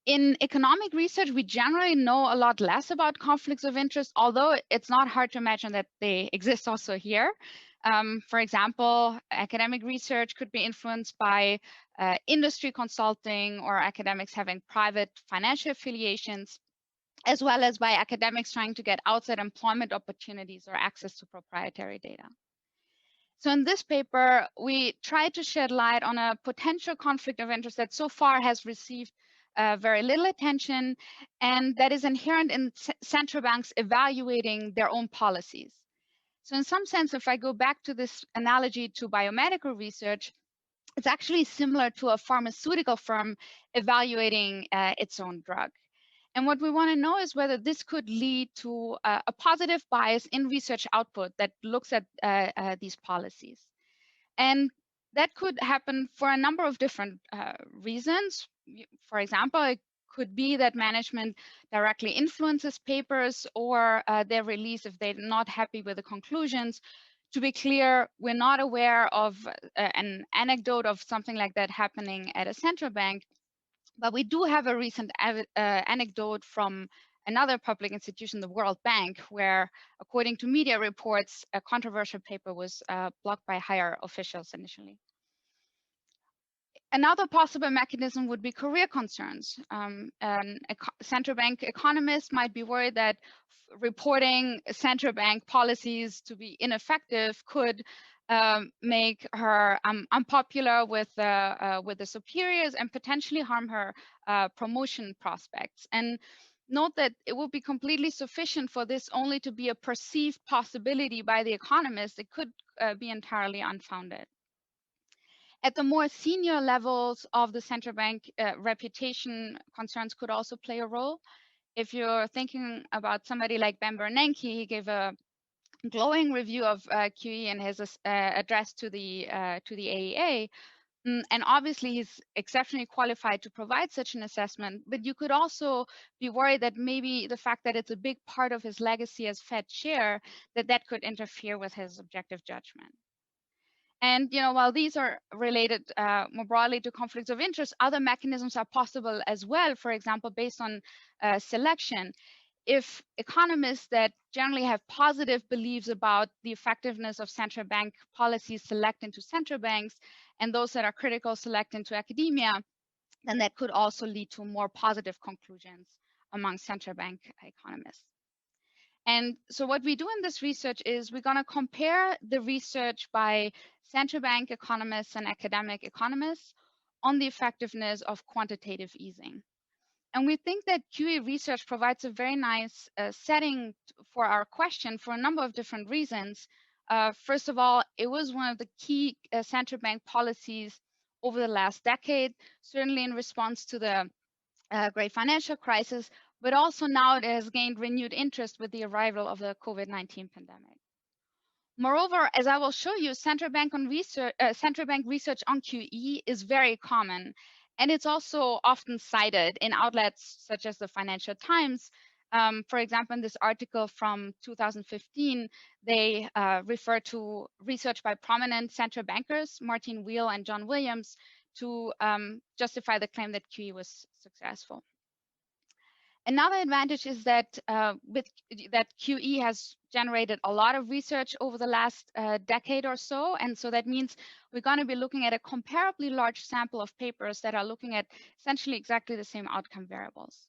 In economic research, we generally know a lot less about conflicts of interest, although it's not hard to imagine that they exist also here. For example, academic research could be influenced by industry consulting or academics having private financial affiliations, as well as by academics trying to get outside employment opportunities or access to proprietary data. So in this paper, we tried to shed light on a potential conflict of interest that so far has received very little attention, and that is inherent in central banks evaluating their own policies. So in some sense, if I go back to this analogy to biomedical research, it's actually similar to a pharmaceutical firm evaluating its own drug. And what we want to know is whether this could lead to a positive bias in research output that looks at these policies. And that could happen for a number of different reasons. For example, it could be that management directly influences papers or their release if they're not happy with the conclusions. To be clear, we're not aware of an anecdote of something like that happening at a central bank, but we do have a recent anecdote from another public institution, the World Bank, where, according to media reports, a controversial paper was blocked by higher officials initially. Another possible mechanism would be career concerns. Central bank economist might be worried that reporting central bank policies to be ineffective could make her unpopular with the superiors and potentially harm her promotion prospects. And note that it would be completely sufficient for this only to be a perceived possibility by the economist. It could be entirely unfounded. At the more senior levels of the central bank, reputation concerns could also play a role. If you're thinking about somebody like Ben Bernanke, he gave a glowing review of QE in his address to the AEA. And obviously, he's exceptionally qualified to provide such an assessment. But you could also be worried that maybe the fact that it's a big part of his legacy as Fed chair, that could interfere with his objective judgment. And while these are related more broadly to conflicts of interest, other mechanisms are possible as well. For example, based on selection, if economists that generally have positive beliefs about the effectiveness of central bank policies select into central banks, and those that are critical select into academia, then that could also lead to more positive conclusions among central bank economists. And so what we do in this research is we're going to compare the research by central bank economists and academic economists on the effectiveness of quantitative easing. And we think that QE research provides a very nice setting for our question for a number of different reasons. First of all, it was one of the key central bank policies over the last decade, certainly in response to the great financial crisis, but also now it has gained renewed interest with the arrival of the COVID-19 pandemic. Moreover, as I will show you, central bank research on QE is very common, and it's also often cited in outlets such as the Financial Times. For example, in this article from 2015, they refer to research by prominent central bankers, Martin Wheel and John Williams, to justify the claim that QE was successful. Another advantage is that that QE has generated a lot of research over the last decade or so, and so that means we're going to be looking at a comparably large sample of papers that are looking at essentially exactly the same outcome variables.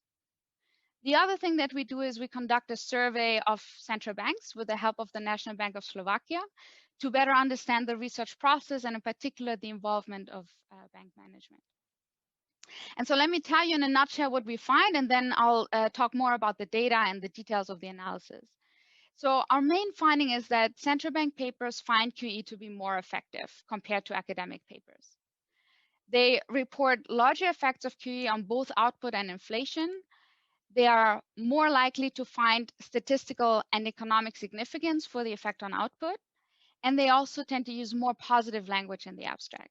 The other thing that we do is we conduct a survey of central banks with the help of the National Bank of Slovakia to better understand the research process and in particular the involvement of bank management. And so let me tell you in a nutshell what we find, and then I'll talk more about the data and the details of the analysis. So our main finding is that central bank papers find QE to be more effective compared to academic papers. They report larger effects of QE on both output and inflation. They are more likely to find statistical and economic significance for the effect on output, and they also tend to use more positive language in the abstract.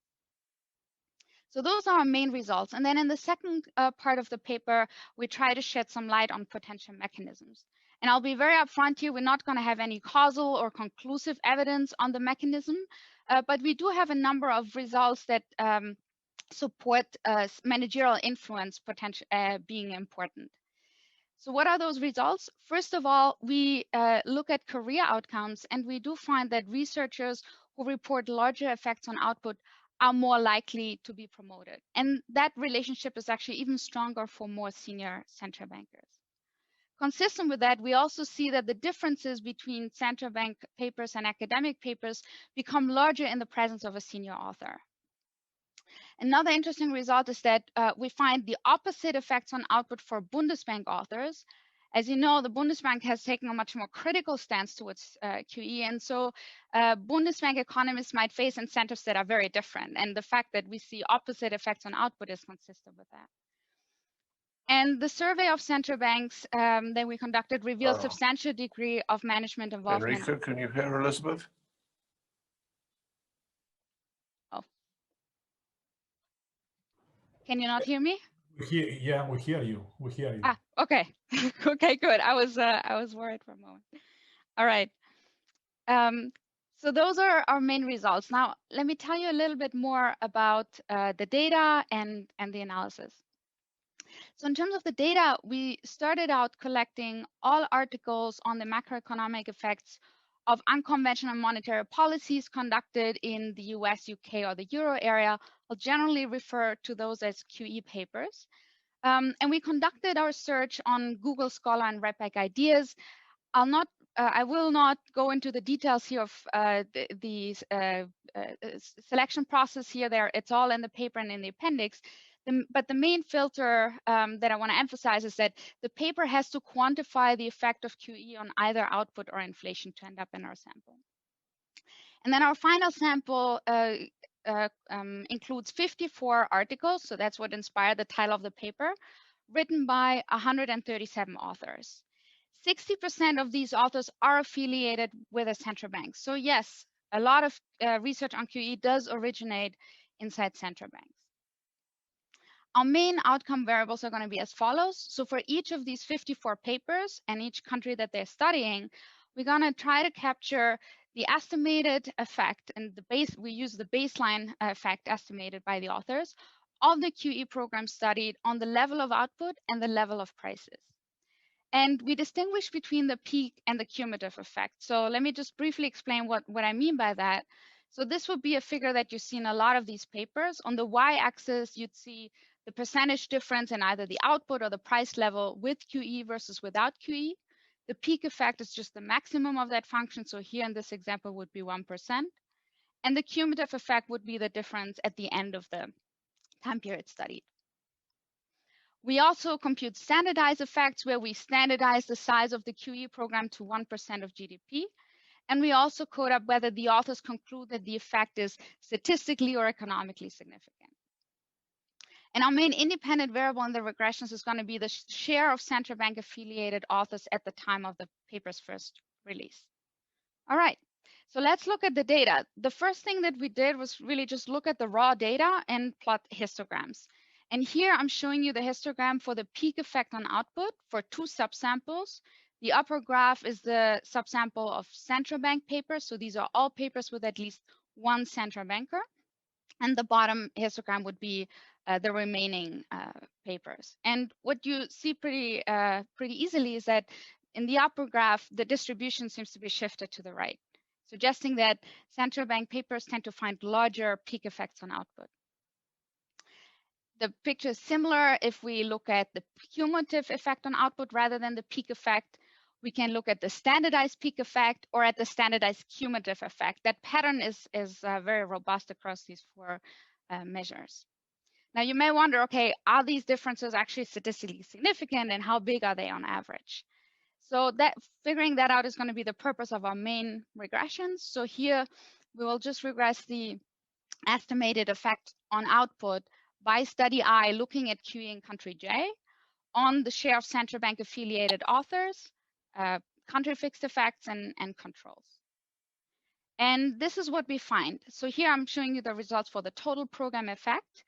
So those are our main results. And then in the second part of the paper, we try to shed some light on potential mechanisms. And I'll be very upfront here, we're not going to have any causal or conclusive evidence on the mechanism, but we do have a number of results that support managerial influence potential being important. So what are those results? First of all, we look at career outcomes, and we do find that researchers who report larger effects on output are more likely to be promoted. And that relationship is actually even stronger for more senior central bankers. Consistent with that, we also see that the differences between central bank papers and academic papers become larger in the presence of a senior author. Another interesting result is that we find the opposite effects on output for Bundesbank authors. As you know, the Bundesbank has taken a much more critical stance towards QE, and so Bundesbank economists might face incentives that are very different, and the fact that we see opposite effects on output is consistent with that. And the survey of central banks that we conducted revealed substantial degree of management involvement. Enrico, can you hear Elisabeth? Oh. Can you not hear me? Yeah, we hear you. We hear you. Ah, okay. Okay, good. I was worried for a moment. All right. So those are our main results. Now, let me tell you a little bit more about the data and the analysis. So in terms of the data, we started out collecting all articles on the macroeconomic effects of unconventional monetary policies conducted in the US, UK, or the Euro area. I'll generally refer to those as QE papers. And we conducted our search on Google Scholar and Redback Ideas. I will not go into the details here of the selection process here. It's all in the paper and in the appendix. But the main filter that I want to emphasize is that the paper has to quantify the effect of QE on either output or inflation to end up in our sample. And then our final sample includes 54 articles. So that's what inspired the title of the paper, written by 137 authors. 60% of these authors are affiliated with a central bank. So yes, a lot of research on QE does originate inside central banks. Our main outcome variables are going to be as follows. So for each of these 54 papers and each country that they're studying, we're going to try to capture the estimated effect, and we use the baseline effect estimated by the authors of the QE program studied on the level of output and the level of prices. And we distinguish between the peak and the cumulative effect. So let me just briefly explain what I mean by that. So this would be a figure that you see in a lot of these papers. On the y-axis, you'd see the percentage difference in either the output or the price level with QE versus without QE. The peak effect is just the maximum of that function. So here in this example would be 1%. And the cumulative effect would be the difference at the end of the time period studied. We also compute standardized effects where we standardize the size of the QE program to 1% of GDP. And we also code up whether the authors conclude that the effect is statistically or economically significant. And our main independent variable in the regressions is going to be the share of central bank affiliated authors at the time of the paper's first release. All right, so let's look at the data. The first thing that we did was really just look at the raw data and plot histograms. And here I'm showing you the histogram for the peak effect on output for 2 subsamples. The upper graph is the subsample of central bank papers. So these are all papers with at least one central banker. And the bottom histogram would be the remaining papers. And what you see pretty easily is that in the upper graph, the distribution seems to be shifted to the right, suggesting that central bank papers tend to find larger peak effects on output. The picture is similar if we look at the cumulative effect on output rather than the peak effect. We can look at the standardized peak effect or at the standardized cumulative effect. That pattern is very robust across these 4 measures. Now you may wonder, okay, are these differences actually statistically significant and how big are they on average? So figuring that out is going to be the purpose of our main regressions. So here we will just regress the estimated effect on output by study I, looking at QE in country J, on the share of central bank affiliated authors, country fixed effects, and controls. And this is what we find. So here I'm showing you the results for the total program effect.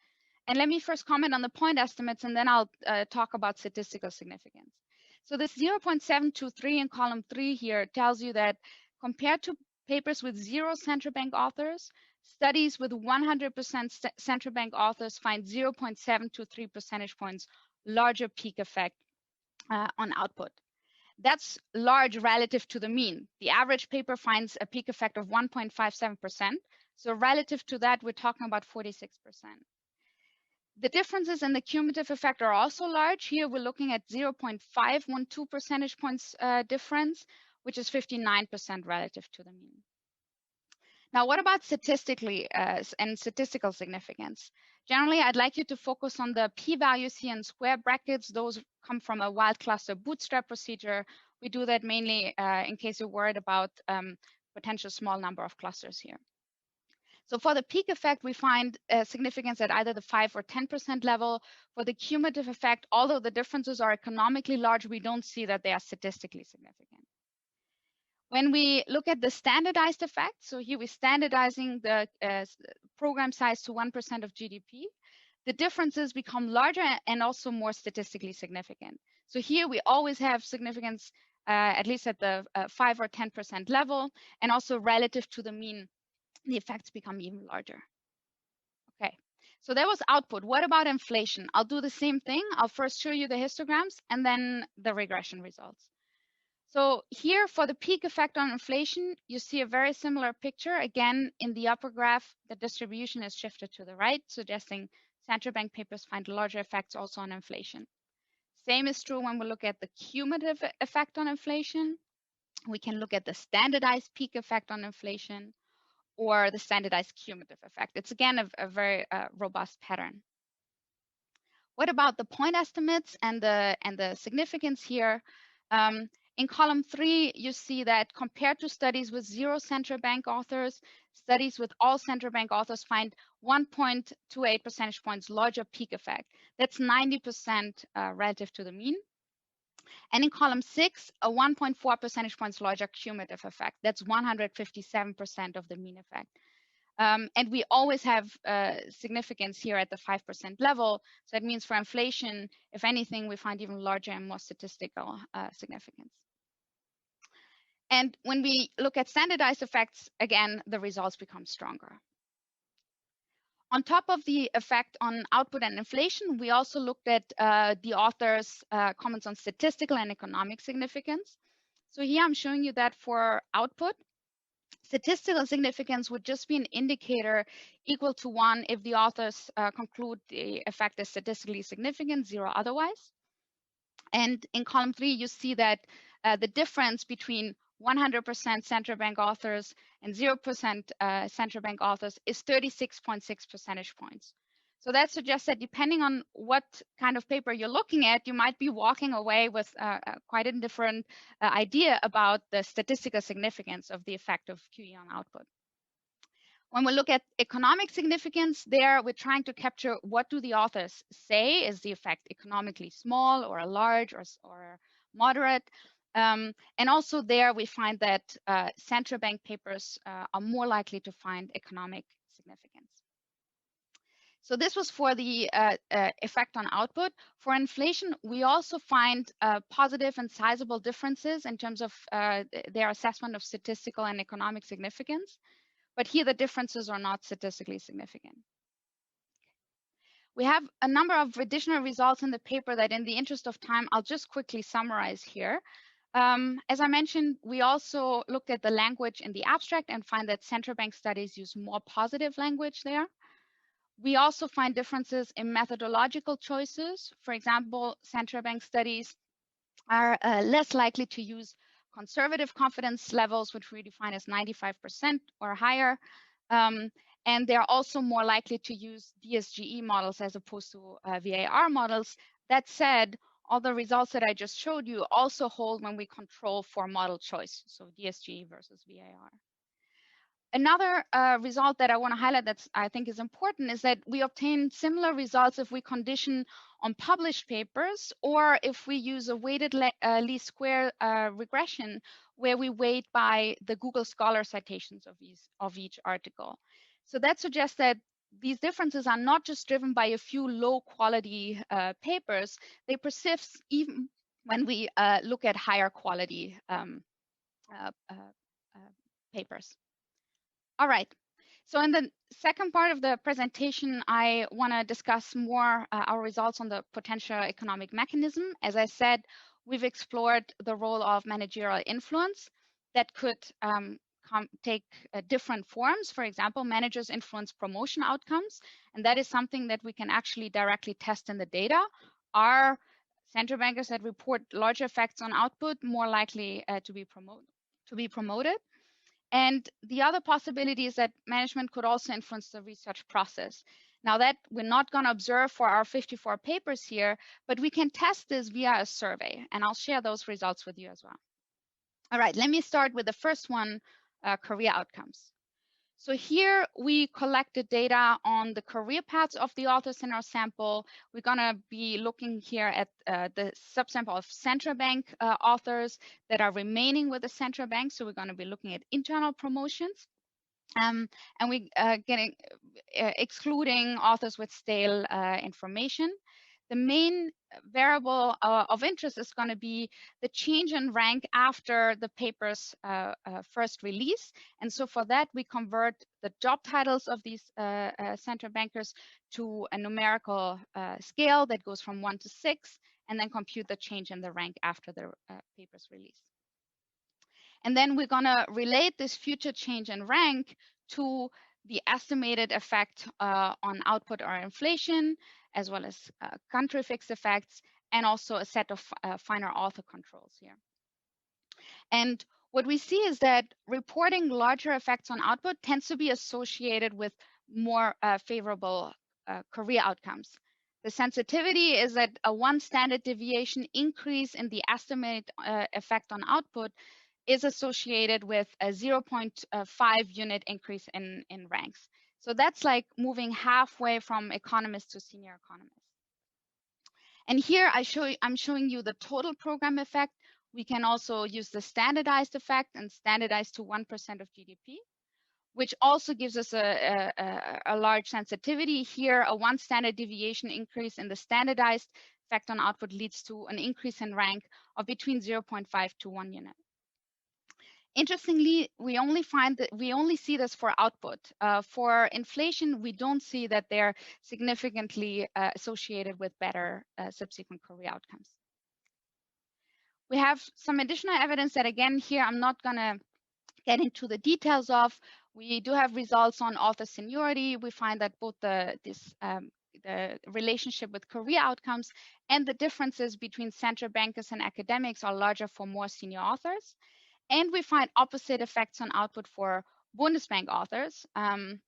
And let me first comment on the point estimates, and then I'll talk about statistical significance. So this 0.723 in column 3 here tells you that compared to papers with 0 central bank authors, studies with 100% central bank authors find 0.723 percentage points larger peak effect on output. That's large relative to the mean. The average paper finds a peak effect of 1.57%. So relative to that, we're talking about 46%. The differences in the cumulative effect are also large. Here we're looking at 0.512 percentage points difference, which is 59% relative to the mean. Now, what about statistically and statistical significance? Generally, I'd like you to focus on the p-values here in square brackets. Those come from a wild cluster bootstrap procedure. We do that mainly in case you're worried about potential small number of clusters here. So for the peak effect, we find significance at either the 5 or 10% level. For the cumulative effect, although the differences are economically large, we don't see that they are statistically significant. When we look at the standardized effect, so here we're standardizing the program size to 1% of GDP, the differences become larger and also more statistically significant. So here we always have significance, at least at the 5 or 10% level, and also relative to the mean, the effects become even larger. Okay, So that was output. What about inflation? I'll do the same thing. I'll first show you the histograms and then the regression results. So here for the peak effect on inflation, you see a very similar picture. Again, in the upper graph, the distribution is shifted to the right, suggesting central bank papers find larger effects also on inflation. Same is true when we look at the cumulative effect on inflation. We can look at the standardized peak effect on inflation or the standardized cumulative effect. It's again a very robust pattern. What about the point estimates and the significance here? In column 3, you see that compared to studies with 0 central bank authors, studies with all central bank authors find 1.28 percentage points larger peak effect. That's 90% relative to the mean. And in column 6, a 1.4 percentage points larger cumulative effect. That's 157% of the mean effect. And we always have significance here at the 5% level. So that means for inflation, if anything, we find even larger and more statistical significance. And when we look at standardized effects, again, the results become stronger. On top of the effect on output and inflation, we also looked at the author's comments on statistical and economic significance. So here I'm showing you that for output, statistical significance would just be an indicator equal to 1 if the authors conclude the effect is statistically significant, 0 otherwise. And in column 3, you see that the difference between 100% central bank authors and 0% central bank authors is 36.6 percentage points. So that suggests that depending on what kind of paper you're looking at, you might be walking away with quite a different idea about the statistical significance of the effect of QE on output. When we look at economic significance, there we're trying to capture what do the authors say, is the effect economically small or large or moderate? And also there we find that central bank papers are more likely to find economic significance. So this was for the effect on output. For inflation, we also find positive and sizable differences in terms of their assessment of statistical and economic significance. But here the differences are not statistically significant. We have a number of additional results in the paper that in the interest of time, I'll just quickly summarize here. As I mentioned, we also looked at the language in the abstract and find that central bank studies use more positive language there. We also find differences in methodological choices. For example, central bank studies are less likely to use conservative confidence levels, which we define as 95% or higher. And they're also more likely to use DSGE models as opposed to VAR models. That said, all the results that I just showed you also hold when we control for model choice, so DSGE versus VAR. Another result that I want to highlight that I think is important is that we obtain similar results if we condition on published papers or if we use a weighted least square regression where we weight by the Google Scholar citations of each article. So that suggests that these differences are not just driven by a few low quality papers, they persist even when we look at higher quality papers. All right, so in the second part of the presentation, I want to discuss more our results on the potential economic mechanism. As I said, we've explored the role of managerial influence that could take different forms. For example, managers influence promotion outcomes, and that is something that we can actually directly test in the data. Are central bankers that report larger effects on output more likely to be promoted? And the other possibility is that management could also influence the research process. Now that we're not going to observe for our 54 papers here, but we can test this via a survey, and I'll share those results with you as well. All right, let me start with the first one, career outcomes. So here we collected data on the career paths of the authors in our sample. We're going to be looking here at the subsample of central bank authors that are remaining with the central bank. So we're going to be looking at internal promotions. And we excluding authors with stale information. the main variable of interest is going to be the change in rank after the paper's first release. And so for that, we convert the job titles of these central bankers to a numerical scale that goes from 1 to 6, and then compute the change in the rank after the paper's release. And then we're going to relate this future change in rank to the estimated effect on output or inflation, as well as country fixed effects, and also a set of finer author controls here. And what we see is that reporting larger effects on output tends to be associated with more favorable career outcomes. The sensitivity is that a 1 standard deviation increase in the estimated effect on output is associated with a 0.5 unit increase in ranks. So that's like moving halfway from economist to senior economist. And here I'm showing you the total program effect. We can also use the standardized effect and standardize to 1% of GDP, which also gives us a large sensitivity. Here, a 1 standard deviation increase in the standardized effect on output leads to an increase in rank of between 0.5 to 1 unit. Interestingly, we only see this for output. For inflation, we don't see that they're significantly associated with better subsequent career outcomes. We have some additional evidence that, again, here I'm not going to get into the details of. We do have results on author seniority. We find that both the relationship with career outcomes and the differences between central bankers and academics are larger for more senior authors. And we find opposite effects on output for Bundesbank authors. That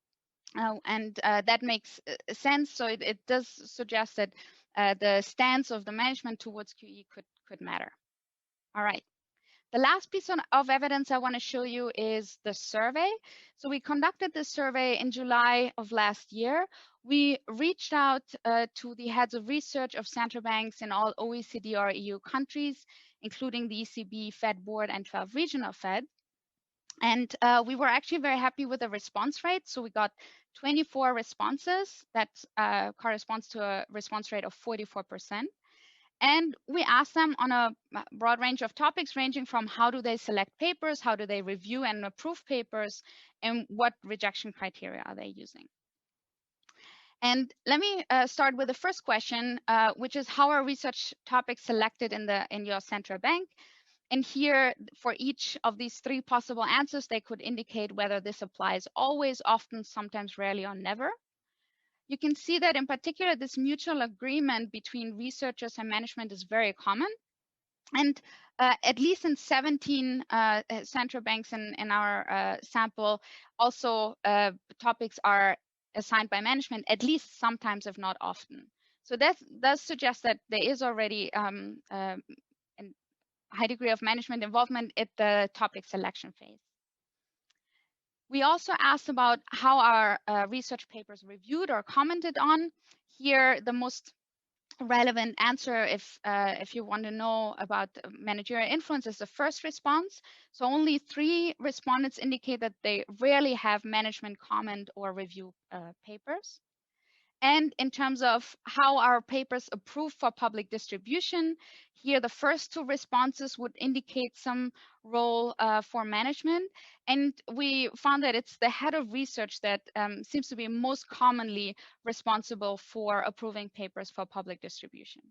makes sense. So it does suggest that the stance of the management towards QE could matter. All right. The last piece of evidence I want to show you is the survey. So we conducted this survey in July of last year. We reached out to the heads of research of central banks in all OECD or EU countries, including the ECB, Fed board, and 12 regional Fed. And we were actually very happy with the response rate. So we got 24 responses. That corresponds to a response rate of 44%. And we asked them on a broad range of topics, ranging from how do they select papers, how do they review and approve papers, and what rejection criteria are they using. And let me start with the first question, which is how are research topics selected in your central bank? And here, for each of these 3 possible answers, they could indicate whether this applies always, often, sometimes, rarely, or never. You can see that in particular, this mutual agreement between researchers and management is very common. And at least in 17 central banks in our sample, also topics are assigned by management, at least sometimes, if not often. So that does suggest that there is already a high degree of management involvement at the topic selection phase. We also asked about how are research papers reviewed or commented on. Here, the most relevant answer, if you want to know about managerial influence, is the first response. So only 3 respondents indicate that they rarely have management comment or review papers. And in terms of how are papers approved for public distribution, here the first 2 responses would indicate some role for management. And we found that it's the head of research that seems to be most commonly responsible for approving papers for public distribution.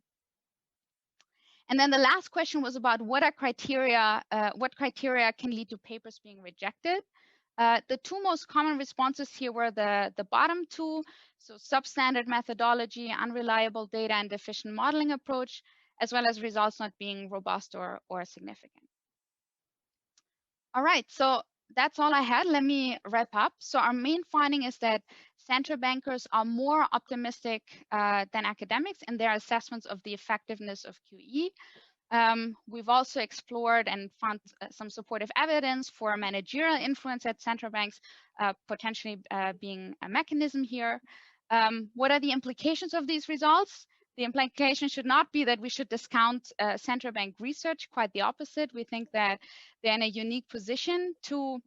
And then the last question was about what criteria can lead to papers being rejected. The 2 most common responses here were the bottom 2, so substandard methodology, unreliable data, and deficient modeling approach, as well as results not being robust or significant. All right, so that's all I had. Let me wrap up. So our main finding is that central bankers are more optimistic than academics in their assessments of the effectiveness of QE. We've also explored and found some supportive evidence for managerial influence at central banks, potentially being a mechanism here. What are the implications of these results? The implication should not be that we should discount central bank research. Quite the opposite. We think that they're in a unique position to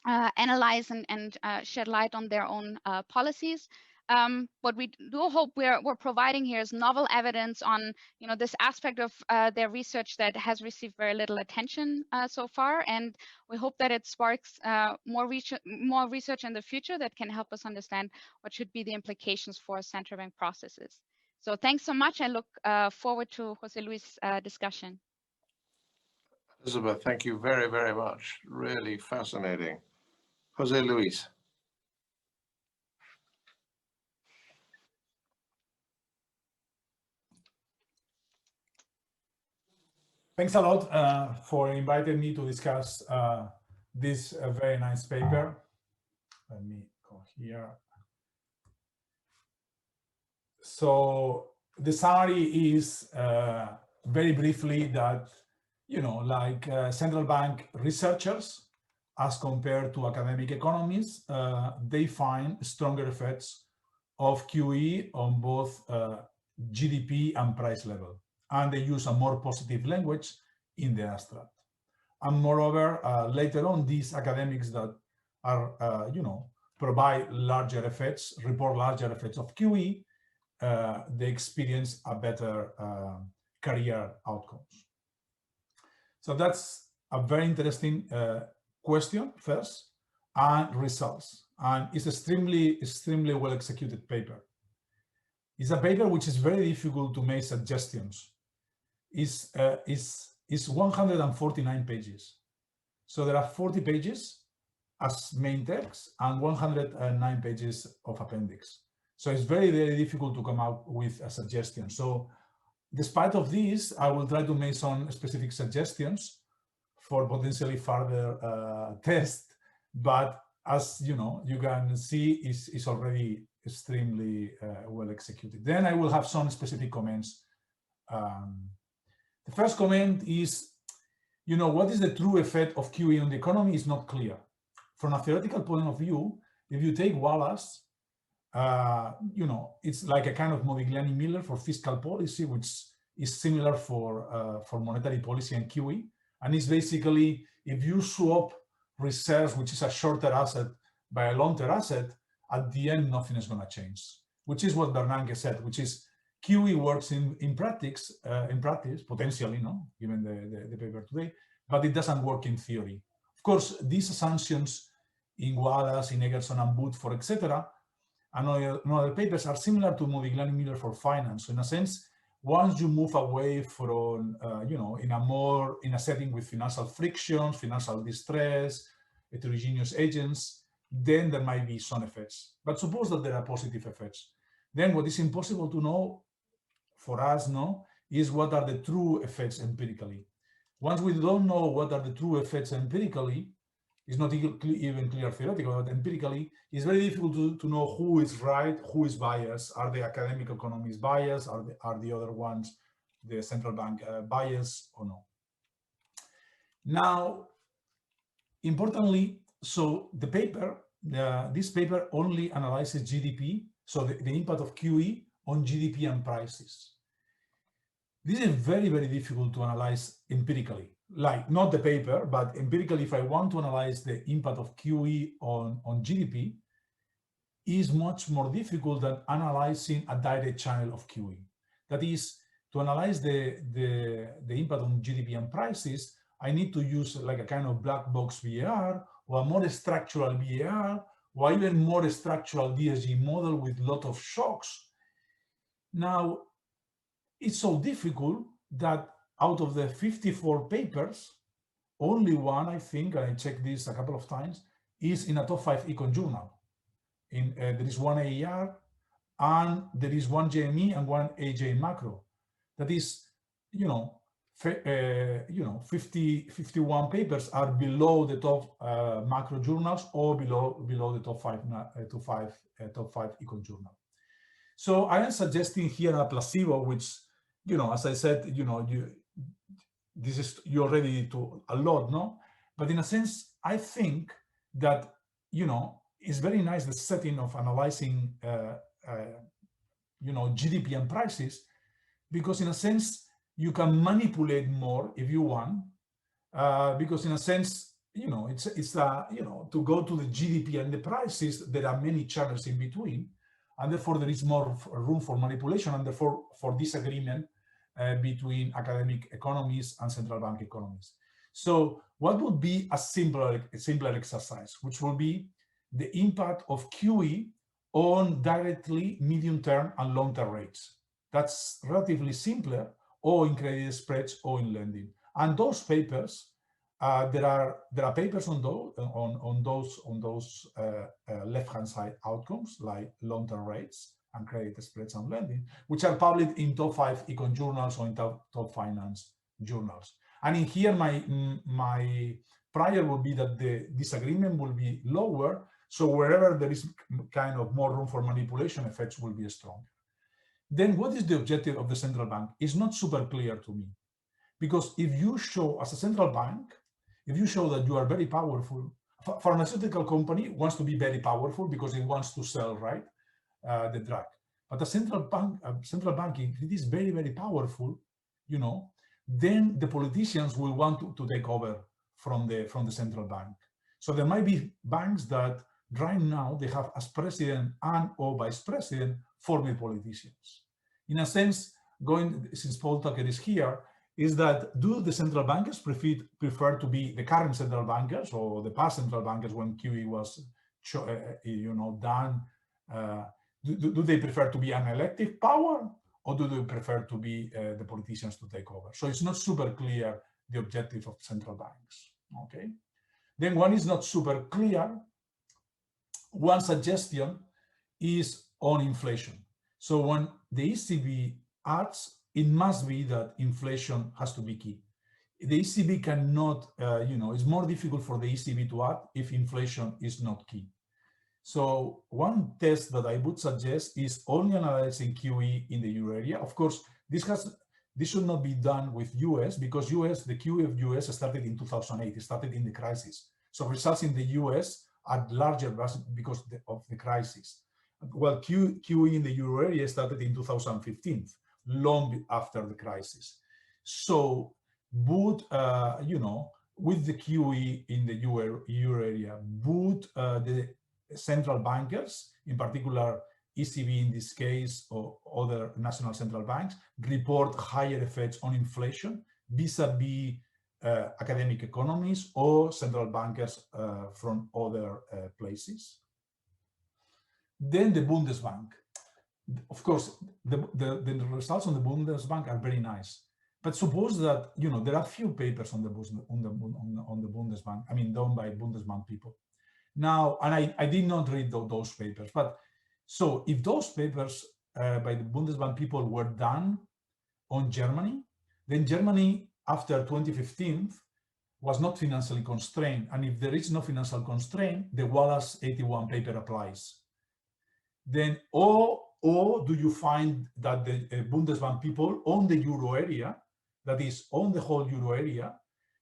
analyze and shed light on their own policies. What we do hope we're providing here is novel evidence on, this aspect of their research that has received very little attention so far, and we hope that it sparks more research in the future that can help us understand what should be the implications for central bank processes. So thanks so much. I look forward to José-Luis' discussion. Elisabeth, thank you very, very much. Really fascinating. José-Luis. Thanks a lot for inviting me to discuss this very nice paper. Let me go here. So the summary is very briefly that, central bank researchers, as compared to academic economists, they find stronger effects of QE on both GDP and price level. And they use a more positive language in the abstract. And moreover, later on, these academics that are, provide larger effects, report larger effects of QE, they experience a better career outcomes. So that's a very interesting question first, and results. And it's extremely well executed paper. It's a paper which is very difficult to make suggestions. Is 149 pages. So there are 40 pages as main text and 109 pages of appendix. So it's very, very difficult to come out with a suggestion. So despite of this, I will try to make some specific suggestions for potentially further test. But as you can see, it's already extremely well executed. Then I will have some specific comments. The first comment is, what is the true effect of QE on the economy is not clear. From a theoretical point of view, if you take Wallace, it's like a kind of Modigliani-Miller for fiscal policy, which is similar for monetary policy and QE. And it's basically, if you swap reserves, which is a shorter asset, by a longer asset, at the end, nothing is going to change, which is what Bernanke said, which is QE works in practice, potentially, given the paper today, but it doesn't work in theory. Of course, these assumptions in Wallace, in Eggerson and Booth, for etc., and other papers are similar to Modigliani-Miller for finance. So in a sense, once you move away from, in a setting with financial friction, financial distress, heterogeneous agents, then there might be some effects. But suppose that there are positive effects. Then what is impossible to know for us, is what are the true effects empirically. Once we don't know what are the true effects empirically, it's not even clear theoretically, but empirically, it's very difficult to know who is right, who is biased. Are the academic economists biased? Are the other ones, the central bank biased or no? Now, importantly, so the paper, this paper only analyzes GDP, so the impact of QE on GDP and prices. This is very, very difficult to analyze empirically. Like, not the paper, but empirically, if I want to analyze the impact of QE on GDP, is much more difficult than analyzing a direct channel of QE. That is, to analyze the impact on GDP and prices, I need to use like a kind of black box VAR, or a more structural VAR, or even more structural DSG model with a lot of shocks. Now, it's so difficult that out of the 54 papers, only one, I think, and I checked this a couple of times, is in a top 5 econ journal. There is one AER, and there is one JME and one AJ macro. That is, 51 papers are below the top macro journals or below the top 5 econ journal. So I am suggesting here a placebo, which, as I said, you already do a lot, no? But in a sense, I think that, it's very nice the setting of analyzing, GDP and prices, because in a sense, you can manipulate more if you want, because in a sense, to go to the GDP and the prices, there are many channels in between. and therefore there is more room for manipulation, and therefore for disagreement between academic economists and central bank economists. So what would be a simpler exercise, which will be the impact of QE on directly medium-term and long-term rates? That's relatively simpler, or in credit spreads or in lending. And those papers, there are papers on those left-hand side outcomes, like long-term rates and credit spreads and lending, which are published in top 5 econ journals or in top finance journals. And in here, my prior would be that the disagreement will be lower. So wherever there is kind of more room for manipulation, effects will be stronger. Then what is the objective of the central bank? It's not super clear to me. Because if you show, as a central bank, if you show that you are very powerful, a pharmaceutical company wants to be very powerful because it wants to sell, right, the drug. But a central bank, if it is very, very powerful, you know, then the politicians will want to take over from the central bank. So there might be banks that right now they have as president and or vice president former politicians. In a sense, since Paul Tucker is here, is that do the central bankers prefer to be the current central bankers or the past central bankers when QE was, you know, done? Do they prefer to be an elective power, or do they prefer to be the politicians to take over? So it's not super clear the objective of central banks. Okay. Then one is not super clear. One suggestion is on inflation. So when the ECB adds, it must be that inflation has to be key. The ECB cannot, you know, it's more difficult for the ECB to add if inflation is not key. So one test that I would suggest is only analyzing QE in the euro area. Of course, this should not be done with US, because the QE of US started in 2008. It started in the crisis. So results in the US are larger because of the crisis. Well, QE in the euro area started in 2015, long after the crisis. So would, you know, with the QE in the euro area, would the central bankers, in particular ECB in this case, or other national central banks, report higher effects on inflation vis-a-vis academic economists or central bankers from other places? Then the Bundesbank. Of course, the results on the Bundesbank are very nice. But suppose that, you know, there are few papers on the Bundesbank, I mean, done by Bundesbank people. Now, and I did not read those papers, but so if those papers by the Bundesbank people were done on Germany, then Germany after 2015 was not financially constrained. And if there is no financial constraint, the Wallace 81 paper applies. Then, or do you find that the Bundesbank people on the euro area, that is on the whole euro area,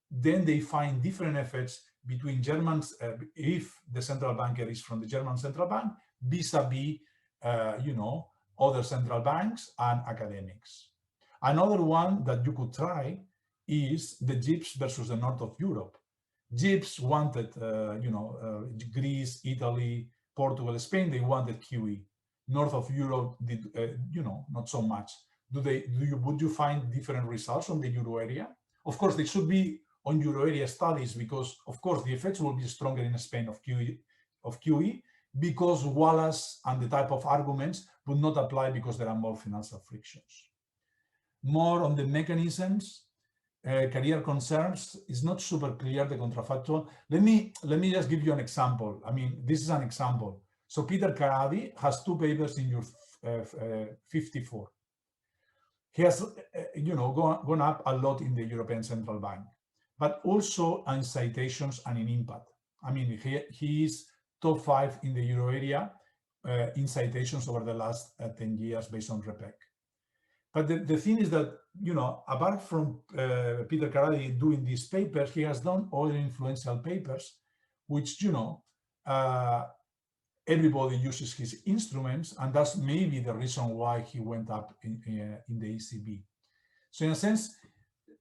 then they find different effects between Germans, if the central banker is from the German central bank, vis-a-vis, you know, other central banks and academics. Another one that you could try is the JIPS versus the north of Europe. JIPS wanted, you know, Greece, Italy, Portugal, Spain, they wanted QE. North of Europe did, you know, not so much. Would you find different results on the euro area? Of course, they should be on euro area studies, because of course the effects will be stronger in Spain of QE, because Wallace and the type of arguments would not apply because there are more financial frictions. More on the mechanisms, career concerns is not super clear, the contrafactual. Let me just give you an example. I mean, this is an example. So Peter Karady has two papers in your 54. He has, you know, gone up a lot in the European Central Bank, but also in citations and in impact. I mean, he is top 5 in the euro area in citations over the last 10 years based on REPEC. But the thing is that, you know, apart from Peter Karady doing these papers, he has done other influential papers, which, you know, everybody uses his instruments, and that's maybe the reason why he went up in the ECB. So in a sense,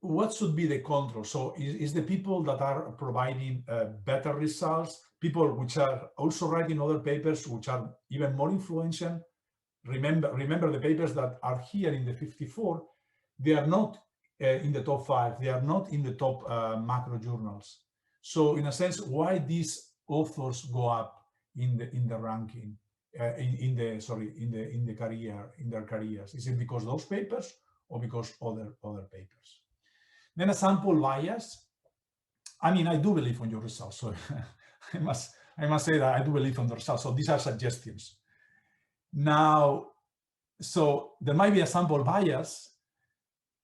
what should be the control? So is the people that are providing better results, people which are also writing other papers which are even more influential, remember the papers that are here in the 54, they are not in the top 5. They are not in the top macro journals. So in a sense, why these authors go up in the ranking, in their careers? Is it because those papers or because other papers? Then a sample bias. I mean, I do believe on your results, so I must say that I do believe on the results. So these are suggestions. Now, so there might be a sample bias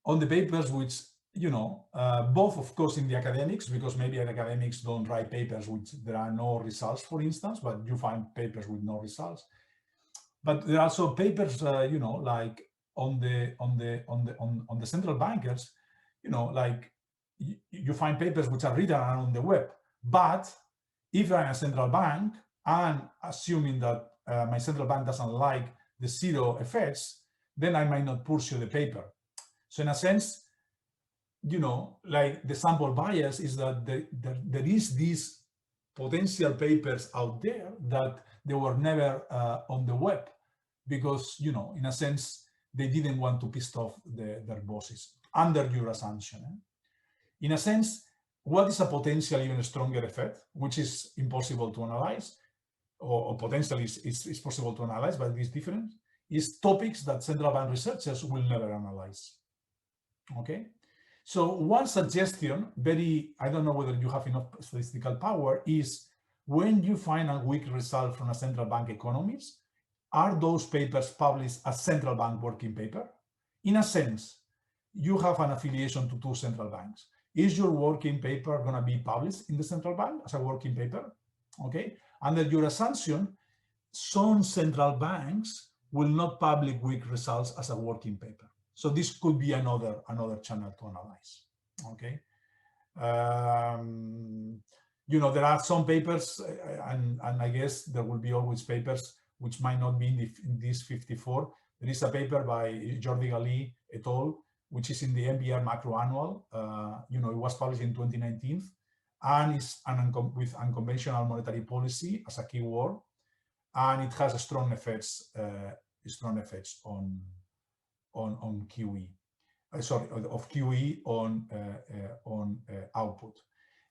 on the papers which, you know, both of course in the academics, because maybe the academics don't write papers which there are no results, for instance, but you find papers with no results. But there are also papers, you know, like on the central bankers, you know, like you find papers which are written on the web. But if I'm a central bank, and assuming that my central bank doesn't like the zero effects, then I might not pursue the paper. So in a sense, you know, like the sample bias is that there is these potential papers out there that they were never on the web because, you know, in a sense, they didn't want to piss off their bosses under your assumption. In a sense, what is a potential even stronger effect, which is impossible to analyze, or potentially is possible to analyze, but it is different, is topics that central bank researchers will never analyze. Okay, so one suggestion, I don't know whether you have enough statistical power, is when you find a weak result from a central bank economist, are those papers published as central bank working paper? In a sense, you have an affiliation to 2 central banks. Is your working paper going to be published in the central bank as a working paper? Okay, under your assumption, some central banks will not publish weak results as a working paper. So this could be another channel to analyze. Okay, you know, there are some papers, and I guess there will be always papers which might not be in this 54. There is a paper by Jordi Galí et al., which is in the MBR Macro Annual. You know, it was published in 2019, and is with unconventional monetary policy as a keyword, and it has a strong effects on QE. Sorry, of QE on output.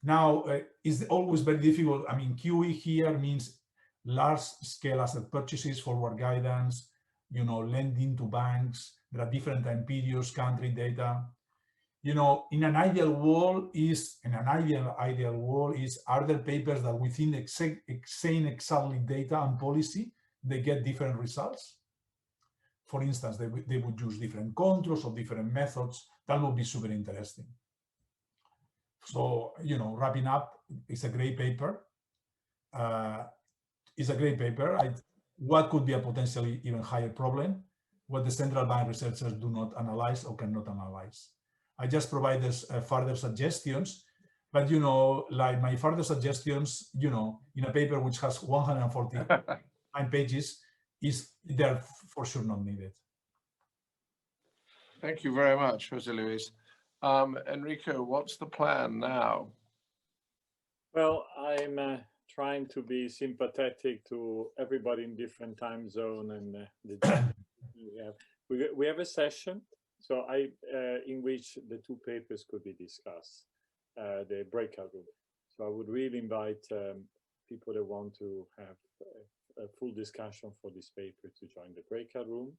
Now, it's always very difficult. I mean, QE here means large-scale asset purchases, forward guidance, you know, lending to banks. There are different time periods, country data. You know, in an ideal world are there papers that within the same exactly data and policy, they get different results? For instance, they would use different controls or different methods. That would be super interesting. So, you know, wrapping up, it's a great paper. What could be a potentially even higher problem? What the central bank researchers do not analyze or cannot analyze. I just provide this further suggestions, but, you know, like my further suggestions, you know, in a paper which has 149 pages, they're for sure not needed. Thank you very much, José-Luis. Enrico, what's the plan now? Well, I'm trying to be sympathetic to everybody in different time zone, and we have a session, so in which the 2 papers could be discussed, the breakout room. So I would really invite people that want to have a full discussion for this paper to join the breakout room.